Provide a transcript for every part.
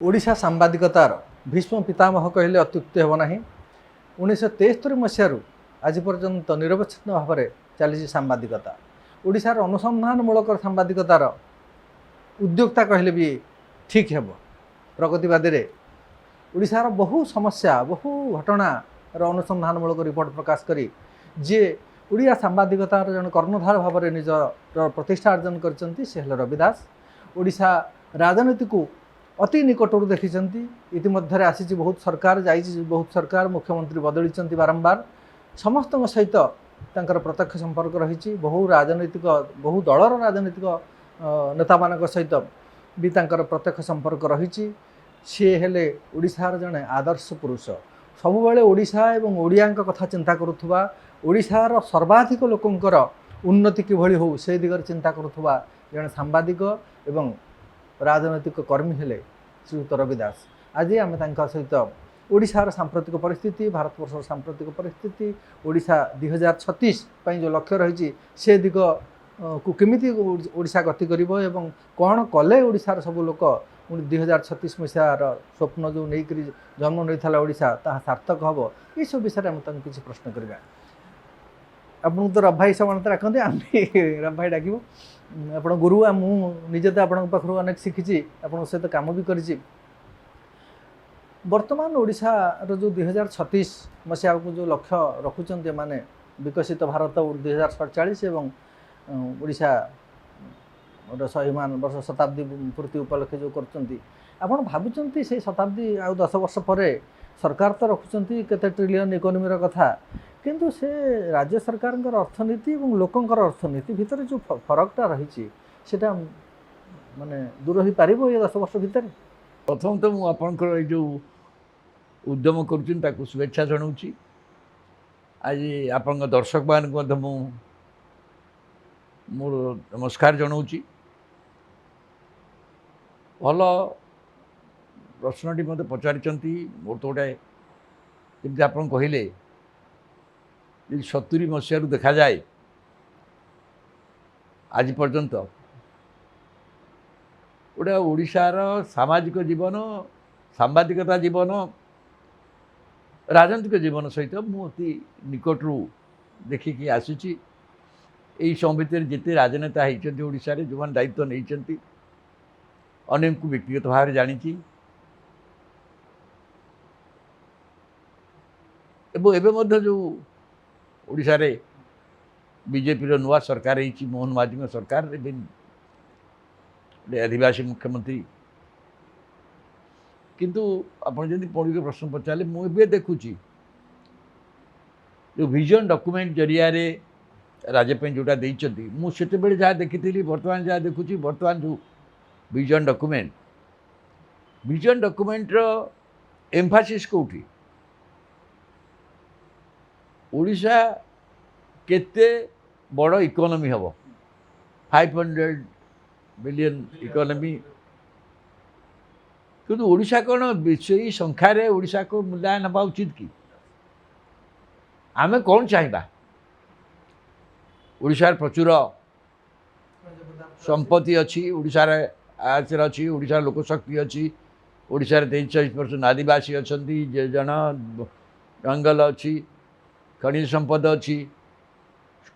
ओडिशा सांबादिकतार भीष्म पितामह कहले अत्युक्ति हेब नाही। 1973 मसीह आज पर्यंत निरवच्छिन्न भाव में चली सांबादिकता। ओडिशार अनुसंधानमूलक सांबादिकतार उद्योक्ता कहले भी ठीक हेब। प्रगतिवादी रे ओडिशार बहु समस्या बहु घटनार अनुसंधानमूलक रिपोर्ट प्रकाश करी जे ओडिया सांबादिकतार जन कर्णधार भाव में निज प्रतिष्ठा अर्जन करचंती से हेले रवि दास। ओडिशा राजनीति को अति निकटरू देखी। इतिमध्य आसी बहुत सरकार बहुत सरकार मुख्यमंत्री बदली बारंबार समस्त सहित तांकर प्रत्यक्ष संपर्क रही। बहु राजनीतिक बहु दलर राजनीतिक नेता मान सहित भी तांकर प्रत्यक्ष संपर्क रही। सी हेले ओडिशार जड़े आदर्श पुरुष। सबुबले ओडिशा एवं ओडिया कथा चिंता करुवा, ओडिशार सर्वाधिक लोकंकर उन्नति किभली हो से दिगरे चिंता करुवा जड़े सांबादिक एवं राजनैतिक कर्मी हेले श्रीयुत रवि दास। आज आम सहित ओडिशार सांप्रतिक परिस्थिति, भारतवर्षर सांप्रतिक परिस्थिति, ओडिशा 2036 जो लक्ष्य रही से दिग को केमिति ओडिशा गति करिवो एवं कौन कले ओडिशार सब लोक 2036 मसीहार स्वप्न जो नहीं जन्म नहीं ओडिशा ताहा सार्थक हम। ये सब विषय में किसी प्रश्न करवा। आपन तो रभाई समानता रखते आम रभाई डाक आप गुरु मुझे तो आपण पाखु अनेक शिखी आप सहित कम भी कर। वर्तमान ओडिशार जो 2036 मसीहा को जो लक्ष्य रखुंत माने विकसित भारत 2047 एवं ओडिशा 100 वर्ष शताब्दी पूर्ति उपलक्षे जो कर भावुं से शताब्दी आ 10 वर्ष पर सरकार तो रखुंट केते ट्रिलियन इकोनोमी कथा, किंतु से राज्य सरकार अर्थनीति और लोकंकर अर्थनीति भितर जो फरकटा रही सेटा माने दूर हो पार ये 10 वर्ष भितर। प्रथम तो मुझे जो उद्यम कर शुभेच्छा जनाऊँ। आज आपण दर्शक मान मोर नमस्कार जनाऊँ। भल प्रश्नटी मत पचारि मोर तो गोटे जमी आप कहले 70 मसीह देखा जाए आज पर्यंत गोटे ओडिशार सामाजिक जीवन, सांबादिकता जीवन, राजनीतिक जीवन सहित मुझे निकटरू देखिकी आसी। यही समय भितर जिते राजनेता होती ओडिशा रे जो दायित्व नहीं अनेक को व्यक्तिगत भाव जानी एवं जो ओडिशा रे बीजेपी नुआ सरकार है मोहन माझी सरकार आदिवासी मुख्यमंत्री। किंतु आपड़ जब पढ़ी प्रश्न पचारे मुझे देखुची जो विजन डॉक्यूमेंट जरिया रे राज्य जोटा देती मुझे जहाँ देखी बर्तमान जहाँ देखुची बर्तमान जो विजन डॉक्यूमेंट एम्फासिस कौटी ओडिशा केते बड़ इकोनॉमी हम 500 बिलियन इकोनॉमी, किंतु ओडिशा कौन विषय संख्यार ओडिशा को मूल्यांकन हवा उचित कि आमे कौन चाहिए। ओडिशार प्रचुर संपत्ति अच्छी, ओडिशार आचर अच्छी, ओडिशार लोकशक्ति अच्छी, ओडिशार 43% आदिवासी अच्छा, जन जंगल अच्छी, खनिज संपद अच्छी,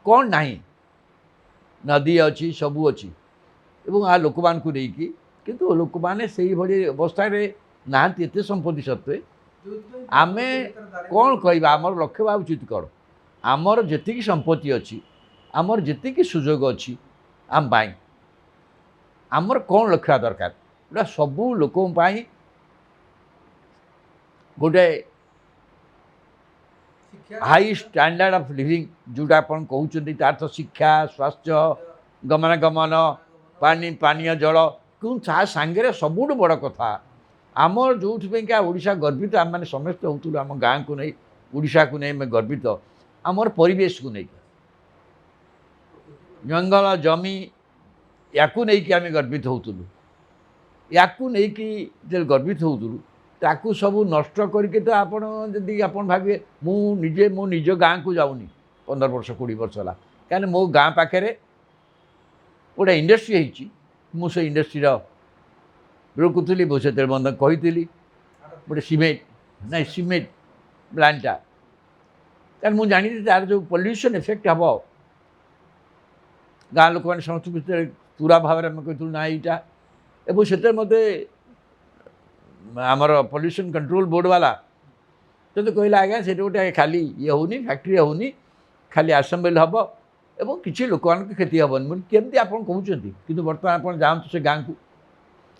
कौन नहीं नदी अच्छी, सबू अच्छी एवं आ लोक मान को लेकिन किंतु लोक मैंने से भाई अवस्था नहांती एत संपत्ति सत्वे आमे कौन कह आमर लक्ष्य बा उचित कौन आमर जी संपत्ति अच्छी आमर जी सुजोग अच्छी आम पाई आमर कौन लक्ष्य दरकार गोटा सबू लोक गोटे हाई स्टैंडर्ड ऑफ लिविंग जोटा अपन कहते तार तो शिक्षा, स्वास्थ्य, गमनागमन, पानी पानीय जल क्यों सांगे सबुठ बड़ कथा आमर जो ओडिशा गर्वित आम मैंने समस्त होतु आम गाँ को नहीं ओडिशा को नहीं गर्वित आमर परिवेश को नहीं जंगल जमी या नहीं गर्वित होतु या नहीं गर्वित होतु ताकू सब नष्ट करके तो आपण जदि आपण भावे मुझे मो निज गाँ को जाऊनी 15 वर्ष 20 वर्ष है कहीं मो गाँ पाखे गोटे इंडस्ट्री मुझे इंडस्ट्री ରୋକୁଥିଲି ମୁଁ ସେତେବେଳେ ମଧ୍ୟ କହିଥିଲି ଗୋଟେ ସିମେଣ୍ଟ ପ୍ଲାଣ୍ଟଟା କାରଣ ମୁଁ ଜାଣିଛି ତାର ଯେଉଁ ପଲ୍ୟୁସନ୍ ଏଫେକ୍ଟ ହେବ ଗାଁ ଲୋକମାନେ ସମସ୍ତଙ୍କୁ ଯେତେବେଳେ ପୁରା ଭାବରେ ଆମେ କହିଥିଲୁ ନା ଏଇଟା ଏବଂ ସେଥିରେ ମୋତେ ଆମର ପଲ୍ୟୁସନ୍ କଣ୍ଟ୍ରୋଲ୍ ବୋର୍ଡ଼ ବାଲା ଯଦି କହିଲା ଆଜ୍ଞା ସେଠି ଗୋଟେ ଖାଲି ଇଏ ହେଉନି ଫ୍ୟାକ୍ଟ୍ରି ହେଉନି ଖାଲି ଆସେମ୍ବଲି ହେବ ଏବଂ କିଛି ଲୋକମାନଙ୍କ କ୍ଷତି ହେବନି ବୋଲି କେମିତି ଆପଣ କହୁଛନ୍ତି କିନ୍ତୁ ବର୍ତ୍ତମାନ ଆପଣ ଯାଆନ୍ତୁ ସେ ଗାଁକୁ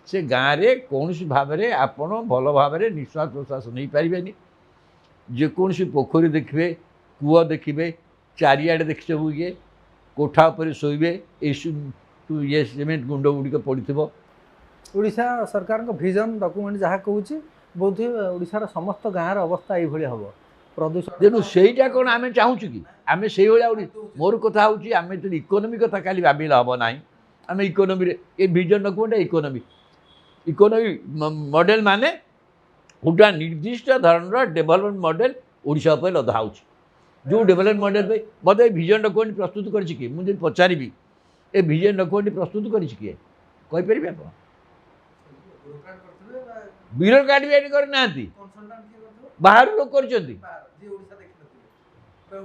ସେ ଗାଁରେ କୌଣସି ଭାବରେ ଆପଣ ଭଲ ଭାବରେ ନିଶ୍ୱାସ ପ୍ରଶ୍ୱାସ ନେଇପାରିବେନି ଯେକୌଣସି ପୋଖରୀ ଦେଖିବେ କୂଅ ଦେଖିବେ ଚାରିଆଡ଼େ ଦେଖି ସବୁ ଇଏ କୋଠା ଉପରେ ଶୋଇବେ ଇଏ ସିମେଣ୍ଟ ଗୁଣ୍ଡ ଗୁଡ଼ିକ ପଡ଼ିଥିବ। ଓଡ଼ିଶା ସରକାରଙ୍କ ଭିଜନ ଡକୁମେଣ୍ଟ ଯାହା କହୁଛି ବୋଧହୁଏ ଓଡ଼ିଶାର ସମସ୍ତ ଗାଁର ଅବସ୍ଥା ଏଇଭଳି ହେବ ପ୍ରଦୂଷଣ। ତେଣୁ ସେଇଟା କ'ଣ ଆମେ ଚାହୁଁଛୁ କି ଆମେ ସେଇଭଳିଆ ମୋର କଥା ହେଉଛି ଆମେ ଯଦି ଇକୋନୋମି କଥା ଖାଲି ଭାବିଲେ ହେବ ନାହିଁ ଆମେ ଇକୋନୋମିରେ ଏ ଭିଜନ ଡକୁମେଣ୍ଟ ଇକୋନୋମି ମଡ଼େଲ ମାନେ ଗୋଟେ ନିର୍ଦ୍ଦିଷ୍ଟ ଧରଣର ଡେଭଲପମେଣ୍ଟ ମଡ଼େଲ ଓଡ଼ିଶା ଉପରେ ଲଦା ହେଉଛି ଯେଉଁ ଡେଭଲପମେଣ୍ଟ ମଡ଼େଲ ପାଇଁ ମୋତେ ଏ ଭିଜନ ଡକୁମେଣ୍ଟ ପ୍ରସ୍ତୁତ କରିଛି କିଏ ମୁଁ ଯଦି ପଚାରିବି ଏ ଭିଜନ ଡକୁମେଣ୍ଟ ପ୍ରସ୍ତୁତ କରିଛି କିଏ କହିପାରିବେ ଆପଣ ବ୍ୟୁରୋକ୍ରାଟ ବି ଏଠି କରିନାହାନ୍ତି ବାହାରୁ ଲୋକ କରିଛନ୍ତି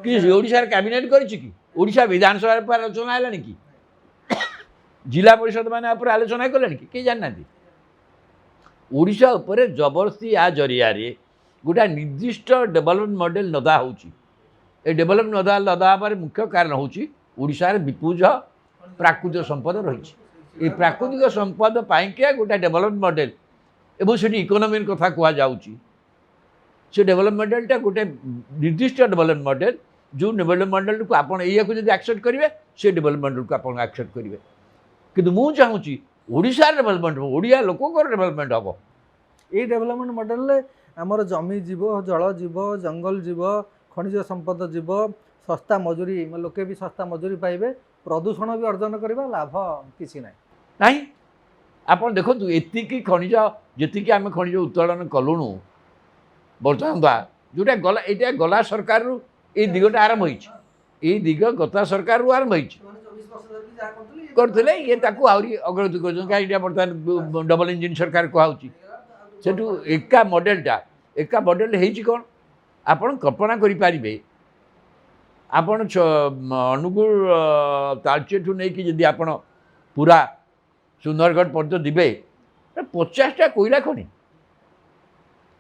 କି ଓଡ଼ିଶାର କ୍ୟାବିନେଟ୍ କରିଛି କି ଓଡ଼ିଶା ବିଧାନସଭାରେ ଉପରେ ଆଲୋଚନା ହେଲାଣି କି ଜିଲ୍ଲା ପରିଷଦ ମାନେ ଉପରେ ଆଲୋଚନା କଲେଣି କି କେହି ଜାଣିନାହାନ୍ତି ଓଡ଼ିଶା ଉପରେ ଜବରଦସ୍ତି ୟା ଜରିଆରେ ଗୋଟେ ନିର୍ଦ୍ଦିଷ୍ଟ ଡେଭଲପମେଣ୍ଟ ମଡ଼େଲ ଲଦା ହେଉଛି ଏ ଡେଭଲପମେଣ୍ଟ ଲଦା ହେବାର ମୁଖ୍ୟ କାରଣ ହେଉଛି ଓଡ଼ିଶାରେ ବିପୁଳ ପ୍ରାକୃତିକ ସମ୍ପଦ ରହିଛି ଏ ପ୍ରାକୃତିକ ସମ୍ପଦ ପାଇଁକା ଗୋଟେ ଡେଭଲପମେଣ୍ଟ ମଡ଼େଲ ଏବଂ ସେଠି ଇକୋନୋମି କଥା କୁହାଯାଉଛି ସେ ଡେଭଲପମେଣ୍ଟ ମଡ଼େଲଟା ଗୋଟେ ନିର୍ଦ୍ଦିଷ୍ଟ ଡେଭଲପମେଣ୍ଟ ମଡ଼େଲ ଯେଉଁ ଡେଭଲପମେଣ୍ଟ ମଡ଼େଲକୁ ଆପଣ ଏଇଆକୁ ଯଦି ଆକ୍ସେପ୍ଟ କରିବେ ସେ ଡେଭଲପମେଣ୍ଟ ମଡ଼େଲକୁ ଆପଣ ଆକ୍ସେପ୍ଟ କରିବେ କିନ୍ତୁ ମୁଁ ଚାହୁଁଛି ଓଡ଼ିଶାର ଡେଭଲପମେଣ୍ଟ ହେବ ଓଡ଼ିଆ ଲୋକଙ୍କର ଡେଭଲପମେଣ୍ଟ ହେବ ଏଇ ଡେଭଲପମେଣ୍ଟ ମଡ଼େଲରେ ଆମର ଜମି ଯିବ ଜଳ ଯିବ ଜଙ୍ଗଲ ଯିବ ଖଣିଜ ସମ୍ପଦ ଯିବ ଶସ୍ତା ମଜୁରୀ ଲୋକେ ବି ଶସ୍ତା ମଜୁରୀ ପାଇବେ ପ୍ରଦୂଷଣ ବି ଅର୍ଜନ କରିବା ଲାଭ କିଛି ନାହିଁ ଆପଣ ଦେଖନ୍ତୁ ଏତିକି ଖଣିଜ ଯେତିକି ଆମେ ଖଣିଜ ଉତ୍ତୋଳନ କଲୁଣୁ ବର୍ତ୍ତମାନ ଯେଉଁଟା ଗଲା ଏଇଟା ଗଲା ସରକାରରୁ ଏଇ ଦିଗଟା ଆରମ୍ଭ ହେଇଛି ଏଇ ଦିଗ ଗତା ସରକାରରୁ ଆରମ୍ଭ ହେଇଛି କରୁଥିଲେ ଇଏ ତାକୁ ଆହୁରି ଅଗ୍ରଗତି କରୁଛନ୍ତି କାହିଁକି ଏଇଟା ବର୍ତ୍ତମାନ ଡବଲ ଇଞ୍ଜିନ୍ ସରକାର କୁହାହେଉଛି ସେଠୁ ଏକା ମଡ଼େଲ ହେଇଛି କ'ଣ ଆପଣ କଳ୍ପନା କରିପାରିବେ ଆପଣ ଅନୁଗୁଳ ତାଳଚେରଠୁ ନେଇକି ଯଦି ଆପଣ ପୁରା ସୁନ୍ଦରଗଡ଼ ପର୍ଯ୍ୟନ୍ତ ଯିବେ 50ଟା କୋଇଲା ଖଣି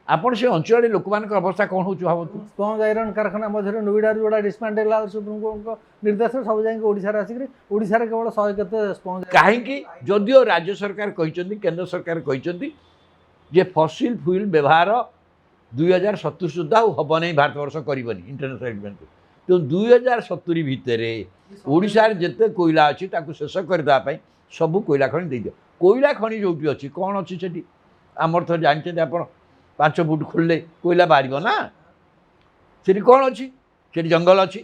ଆପଣ ସେ ଅଞ୍ଚଳରେ ଲୋକମାନଙ୍କ ଅବସ୍ଥା କ'ଣ ହେଉଛି ଭାବନ୍ତୁ ସ୍ପଞ୍ଜ ଆଇରନ୍ କାରଖାନା ମଧ୍ୟରେ ନୋଇଡ଼ାରୁ ଯୋଉଟା ଡିସମାଣ୍ଡେଲ ହେଲା ସୁପ୍ରିମକୋର୍ଟଙ୍କ ନିର୍ଦ୍ଦେଶରେ ସବୁ ଯାଇକି ଓଡ଼ିଶାରେ ଆସିକରି ଓଡ଼ିଶାରେ କେବଳ 100 କେତେ ସ୍ପଞ୍ଜ କାହିଁକି ଯଦିଓ ରାଜ୍ୟ ସରକାର କହିଛନ୍ତି କେନ୍ଦ୍ର ସରକାର କହିଛନ୍ତି ଯେ ଫସିଲ ଫୁଏଲ ବ୍ୟବହାର 2070 ସୁଦ୍ଧା ଆଉ ହେବ ନାହିଁ ଭାରତବର୍ଷ କରିବନି ଇଣ୍ଟରନ୍ୟାସନାଲ ଏଗ୍ରିମେଣ୍ଟ ତେଣୁ 2070 ଭିତରେ ଓଡ଼ିଶାରେ ଯେତେ କୋଇଲା ଅଛି ତାକୁ ଶେଷ କରିଦେବା ପାଇଁ ସବୁ କୋଇଲା ଖଣି ଦେଇଦିଅ କୋଇଲା ଖଣି ଯେଉଁଠି ଅଛି କ'ଣ ଅଛି ସେଠି ଆମର ତ ଜାଣିଛନ୍ତି ଆପଣ 5 ଫୁଟ ଖୋଳିଲେ କୋଇଲା ବାହାରିବ ନା ସେଠି କ'ଣ ଅଛି ସେଠି ଜଙ୍ଗଲ ଅଛି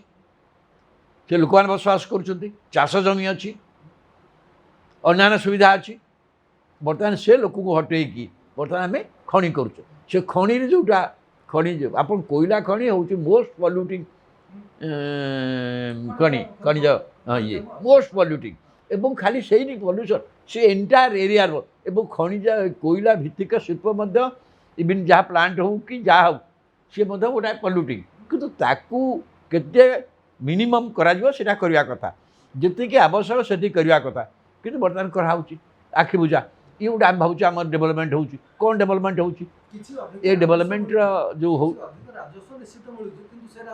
ସେ ଲୋକମାନେ ବସବାସ କରୁଛନ୍ତି ଚାଷ ଜମି ଅଛି ଅନ୍ୟାନ୍ୟ ସୁବିଧା ଅଛି ବର୍ତ୍ତମାନ ସେ ଲୋକକୁ ହଟେଇକି ବର୍ତ୍ତମାନ ଆମେ ଖଣି କରୁଛୁ ସେ ଖଣିରେ ଯେଉଁଟା ଖଣି ଆପଣ କୋଇଲା ଖଣି ହେଉଛି ମୋଷ୍ଟ ପଲ୍ୟୁଟିଂ ଖଣିଜ ଇଏ ମୋଷ୍ଟ ପଲ୍ୟୁଟିଂ ଏବଂ ଖାଲି ସେଇଠି ପଲ୍ୟୁସନ୍ ସେ ଏଣ୍ଟାୟାର ଏରିଆର ଏବଂ ଖଣିଜ କୋଇଲା ଭିତ୍ତିକ ଶିଳ୍ପ ମଧ୍ୟ ଇଭିନ୍ ଯାହା ପ୍ଲାଣ୍ଟ ହେଉ କି ଯାହା ହେଉ ସିଏ ମଧ୍ୟ ଗୋଟାଏ ପଲ୍ୟୁଟିଂ କିନ୍ତୁ ତାକୁ କେତେ ମିନିମମ୍ କରାଯିବ ସେଇଟା କରିବା କଥା ଯେତିକି ଆବଶ୍ୟକ ସେତିକି କରିବା କଥା କିନ୍ତୁ ବର୍ତ୍ତମାନ କରାହେଉଛି ଆଖି ବୁଝା ଇଏ ଗୋଟେ ଆମେ ଭାବୁଛୁ ଆମର ଡେଭଲପମେଣ୍ଟ ହେଉଛି କ'ଣ ଡେଭଲପମେଣ୍ଟ ହେଉଛି ଏ ଡେଭଲପମେଣ୍ଟର ଯେଉଁ ହଉ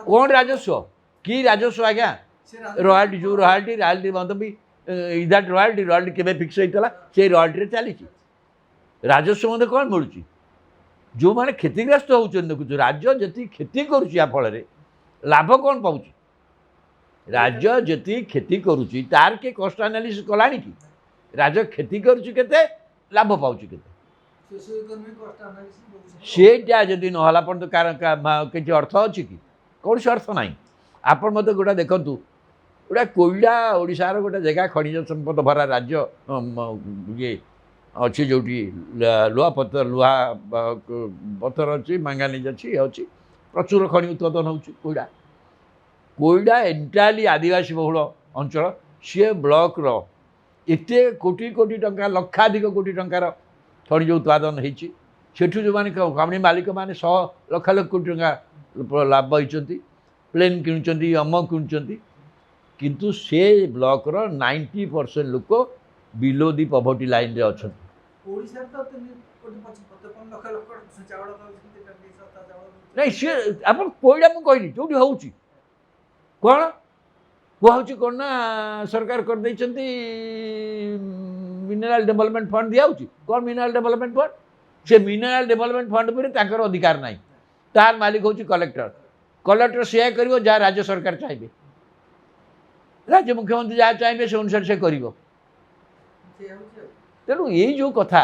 କ'ଣ ରାଜସ୍ୱ କି ରାଜସ୍ୱ ଆଜ୍ଞା ରୟାଲ୍ଟି ଯେଉଁ ରୟାଲ୍ଟି ମଧ୍ୟ ବି ଇଦାଟ ରୟାଲ୍ଟି କେବେ ଫିକ୍ସ ହେଇଥିଲା ସେଇ ରୟାଲ୍ଟିରେ ଚାଲିଛି ରାଜସ୍ୱ ମଧ୍ୟ କ'ଣ ମିଳୁଛି ଯେଉଁମାନେ କ୍ଷତିଗ୍ରସ୍ତ ହେଉଛନ୍ତି ଦେଖୁଛୁ ରାଜ୍ୟ ଯେତିକି କ୍ଷତି କରୁଛି ୟା ଫଳରେ ଲାଭ କ'ଣ ପାଉଛି ରାଜ୍ୟ ଯେତିକି କ୍ଷତି କରୁଛି ତାର କିଏ କଷ୍ଟ ଆନାଲିସିସ୍ କଲାଣି କି ରାଜ୍ୟ କ୍ଷତି କରୁଛି କେତେ ଲାଭ ପାଉଛି କେତେ ସେଇଟା ଯଦି ନହେଲା ପର୍ଯ୍ୟନ୍ତ କିଛି ଅର୍ଥ ଅଛି କି କୌଣସି ଅର୍ଥ ନାହିଁ ଆପଣ ମୋତେ ଗୋଟେ ଦେଖନ୍ତୁ ଗୋଟେ କୋଇଲା ଓଡ଼ିଶାର ଗୋଟେ ଜାଗା ଖଣିଜ ସମ୍ପଦ ଭରା ରାଜ୍ୟ ଇଏ ଅଛି ଯେଉଁଠି ଲୁହା ପଥର ଅଛି ମାଙ୍ଗାନିଜ୍ ଅଛି ଇଏ ଅଛି ପ୍ରଚୁର ଖଣି ଉତ୍ପାଦନ ହେଉଛି କୋଇଲା ଏଣ୍ଟାୟାରଲି ଆଦିବାସୀ ବହୁଳ ଅଞ୍ଚଳ ସିଏ ବ୍ଲକର ଏତେ କୋଟି କୋଟି ଟଙ୍କା ଲକ୍ଷାଧିକ କୋଟି ଟଙ୍କାର ଖଣିଜ ଉତ୍ପାଦନ ହେଇଛି ସେଠୁ ଯେଉଁମାନେ କମ୍ପାନୀ ମାଲିକମାନେ 100 ଲକ୍ଷ ଲକ୍ଷ କୋଟି ଟଙ୍କା ଲାଭ ହେଇଛନ୍ତି ପ୍ଲେନ୍ କିଣୁଛନ୍ତି ଅମକ କିଣୁଛନ୍ତି କିନ୍ତୁ ସେ ବ୍ଲକର 90% ଲୋକ ବିଲୋ ଦି ପଭର୍ଟି ଲାଇନ୍ରେ ଅଛନ୍ତି। ଓଡ଼ିଶାରେ ତ 3 କୋଟି 55 ଲକ୍ଷ ଚାଉଳ ପାଉଛନ୍ତି, ଶସ୍ତା ଚାଉଳ ନାଇଁ ସିଏ ଆପଣ କୋଇଟା ମୁଁ କହିଲି ଯେଉଁଠି ହେଉଛି କ'ଣ କୁହାହେଉଛି କ'ଣ ନା ସରକାର କରିଦେଇଛନ୍ତି ମିନେରାଲ ଡେଭଲପମେଣ୍ଟ ଫଣ୍ଡ ଦିଆହେଉଛି। କ'ଣ ମିନେରାଲ ଡେଭଲପମେଣ୍ଟ ଫଣ୍ଡ? ସେ ମିନେରାଲ ଡେଭଲପମେଣ୍ଟ ଫଣ୍ଡ ଉପରେ ତାଙ୍କର ଅଧିକାର ନାହିଁ। ତାର ମାଲିକ ହେଉଛି କଲେକ୍ଟର। କଲେକ୍ଟର ସେୟା କରିବ ଯାହା ରାଜ୍ୟ ସରକାର ଚାହିଁବେ, ରାଜ୍ୟ ମୁଖ୍ୟମନ୍ତ୍ରୀ ଯାହା ଚାହିଁବେ ସେ ଅନୁସାରେ ସେ କରିବ। ତେଣୁ ଏଇ ଯେଉଁ କଥା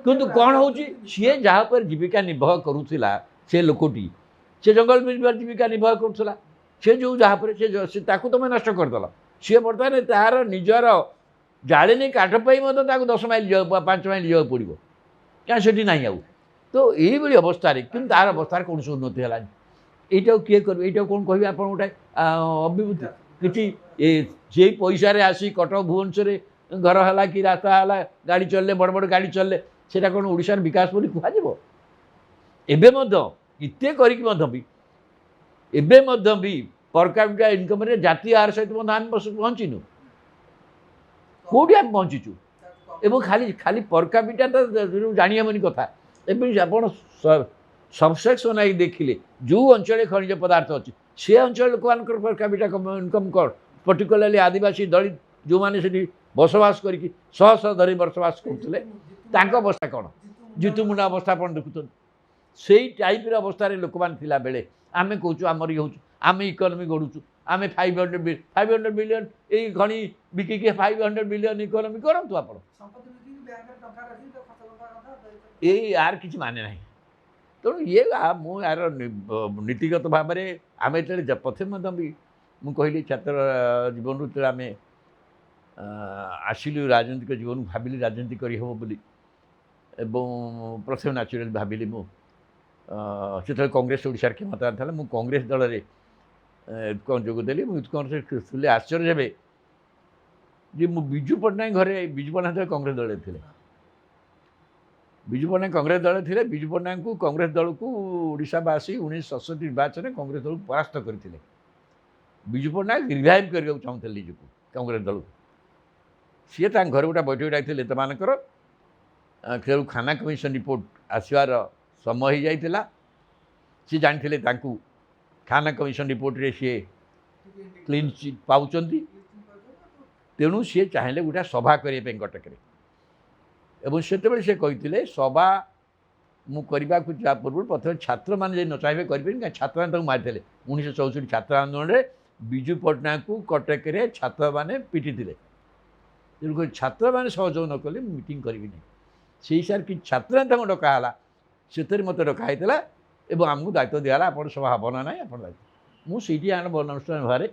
କିନ୍ତୁ କ'ଣ ହେଉଛି ସିଏ ଯାହା ଉପରେ ଜୀବିକା ନିର୍ବାହ କରୁଥିଲା ସେ ଲୋକଟି ସେ ଜଙ୍ଗଲ ଜୀବିକା ନିର୍ବାହ କରୁଥିଲା ସେ ଯେଉଁ ଯାହା ଉପରେ ସେ ତାକୁ ତୁମେ ନଷ୍ଟ କରିଦେଲ। ସିଏ ବର୍ତ୍ତମାନ ତାର ନିଜର ଜାଳେଣୀ କାଠ ପାଇଁ ମଧ୍ୟ ତାକୁ 10 ମାଇଲ ଯିବାକୁ 5 ମାଇଲ ଯିବାକୁ ପଡ଼ିବ କାରଣ ସେଠି ନାହିଁ ଆଉ। ତ ଏଇଭଳି ଅବସ୍ଥାରେ କିନ୍ତୁ ତାର ଅବସ୍ଥାରେ କୌଣସି ଉନ୍ନତି ହେଲାନି। এইটাও କିଏ କରିବେ? এইটাও କ'ଣ କହିବେ ଆପଣ ଗୋଟେ ଅଭିବୃଦ୍ଧି କିଛି ସେଇ ପଇସାରେ ଆସି କଟକ ଭୁବନେଶ୍ୱରରେ ଘର ହେଲା କି ରାସ୍ତା ହେଲା ଗାଡ଼ି ଚଳିଲେ ବଡ଼ ବଡ଼ ଗାଡ଼ି ଚଳିଲେ ସେଇଟା କ'ଣ ଓଡ଼ିଶାର ବିକାଶ ବୋଲି କୁହାଯିବ? ଏବେ ମଧ୍ୟ ଏତେ କରିକି ମଧ୍ୟ ବି ଏବେ ମଧ୍ୟ ବି ପର କ୍ୟାପିଟା ଇନକମ୍ରେ ଜାତୀୟ ହାର ସହିତ ମଧ୍ୟ ଆମେ ପହଞ୍ଚିନୁ। କେଉଁଠି ଆମେ ପହଞ୍ଚିଛୁ? ଏବଂ ଖାଲି ଖାଲି ପର କ୍ୟାପିଟା ତ ଜାଣି ହେବନି କଥା। ଏବେ ଆପଣ ସବସେକ୍ସନ୍ ଆଇ ଦେଖିଲେ ଯେଉଁ ଅଞ୍ଚଳରେ ଖଣିଜ ପଦାର୍ଥ ଅଛି ସେ ଅଞ୍ଚଳ ଲୋକମାନଙ୍କର ପର କ୍ୟାପିଟା ଇନକମ୍ କ'ଣ ପର୍ଟିକୁଲାରଲି ଆଦିବାସୀ ଦଳିତ ଯେଉଁମାନେ ସେଠି ବସବାସ କରିକି ଶହ ଶହ ଧରି ବସବାସ କରୁଥିଲେ ତାଙ୍କ ଅବସ୍ଥା କ'ଣ? ଜିତୁମୁଣ୍ଡା ଅବସ୍ଥା ଆପଣ ଦେଖୁଛନ୍ତି। ସେଇ ଟାଇପ୍ର ଅବସ୍ଥାରେ ଲୋକମାନେ ଥିଲାବେଳେ ଆମେ କହୁଛୁ ଆମର ଇଏ ହେଉଛୁ ଆମେ ଇକୋନୋମି ଗଢ଼ୁଛୁ ଆମେ 500 ବିଲିୟନ୍ ଏଇ ଖଣି ବିକିକି 500 ବିଲିୟନ୍ ଇକୋନୋମି କରନ୍ତୁ ଆପଣ। ଏଇ ଆର କିଛି ମାନେ ନାହିଁ। ତେଣୁ ଇଏ ମୁଁ ଏହାର ନୀତିଗତ ଭାବରେ ଆମେ ଯେତେବେଳେ ପ୍ରଥମେ ମଧ୍ୟ ବି ମୁଁ କହିଲି ଛାତ୍ର ଜୀବନରୁ ଯେତେବେଳେ ଆମେ ଆସିଲୁ ରାଜନୈତିକ ଜୀବନକୁ ଭାବିଲି ରାଜନୀତି କରିହେବ ବୋଲି ଏବଂ ପ୍ରଥମେ ନ୍ୟାଚୁରାଲି ଭାବିଲି ମୁଁ ସେତେବେଳେ କଂଗ୍ରେସ ଓଡ଼ିଶାରେ କ୍ଷମତାରେ ଥିଲା ମୁଁ କଂଗ୍ରେସ ଦଳରେ ଯୋଗ ଦେଲି। ମୁଁ କଂଗ୍ରେସ ଥିଲେ ଆଶ୍ଚର୍ଯ୍ୟ ହେବେ ଯେ ମୁଁ ବିଜୁ ପଟ୍ଟନାୟକ ଘରେ ବିଜୁ ପଟ୍ଟନାୟକ କଂଗ୍ରେସ ଦଳରେ ଥିଲେ। ବିଜୁ ପଟ୍ଟନାୟକ କଂଗ୍ରେସ ଦଳରେ ଥିଲେ। ବିଜୁ ପଟ୍ଟନାୟକଙ୍କୁ କଂଗ୍ରେସ ଦଳକୁ ଓଡ଼ିଶାବାସୀ 1967 ନିର୍ବାଚନରେ କଂଗ୍ରେସ ଦଳକୁ ପରାସ୍ତ କରିଥିଲେ। ବିଜୁ ପଟ୍ଟନାୟକ ରିଭାଇଭ୍ କରିବାକୁ ଚାହୁଁଥିଲେ ନିଜକୁ କଂଗ୍ରେସ ଦଳକୁ। ସିଏ ତାଙ୍କ ଘରେ ଗୋଟେ ବୈଠକ ଡାକିଥିଲେ ସେମାନଙ୍କର ଖେଳୁ ଖାନା କମିଶନ ରିପୋର୍ଟ ଆସିବାର ସମୟ ହୋଇଯାଇଥିଲା। ସିଏ ଜାଣିଥିଲେ ତାଙ୍କୁ ଖାନା କମିଶନ ରିପୋର୍ଟରେ ସିଏ କ୍ଲିନ୍ ଚିଟ୍ ପାଉଛନ୍ତି ତେଣୁ ସିଏ ଚାହିଁଲେ ଗୋଟେ ସଭା କରିବା ପାଇଁ କଟକରେ ଏବଂ ସେତେବେଳେ ସେ କହିଥିଲେ ସଭା ମୁଁ କରିବାକୁ ଯିବା ପୂର୍ବରୁ ପ୍ରଥମେ ଛାତ୍ରମାନେ ଯଦି ନ ଚାହିଁବେ କରିବେନି କାରଣ ଛାତ୍ରମାନେ ତାଙ୍କୁ ମାରିଥିଲେ। 1964 ଛାତ୍ର ଆନ୍ଦୋଳନରେ ବିଜୁ ପଟ୍ଟନାୟକଙ୍କୁ କଟକରେ ଛାତ୍ରମାନେ ପିଟିଥିଲେ। ତେଣୁକରି ଛାତ୍ରମାନେ ସହଯୋଗ ନ କଲେ ମୁଁ ମିଟିଂ କରିବି ନାହିଁ। ସେଇ ହିସାବରେ କିଛି ଛାତ୍ରମାନେ ତାଙ୍କୁ ଡକା ହେଲା ସେଥିରେ ମୋତେ ଡକା ହେଇଥିଲା ଏବଂ ଆମକୁ ଦାୟିତ୍ୱ ଦିଆହେଲା ଆପଣ ସଭା ହେବ ନା ନାହିଁ ଆପଣ ଦାୟିତ୍ୱ। ମୁଁ ସେଇଠି ଅନୁଷ୍ଠାନ ଭାବରେ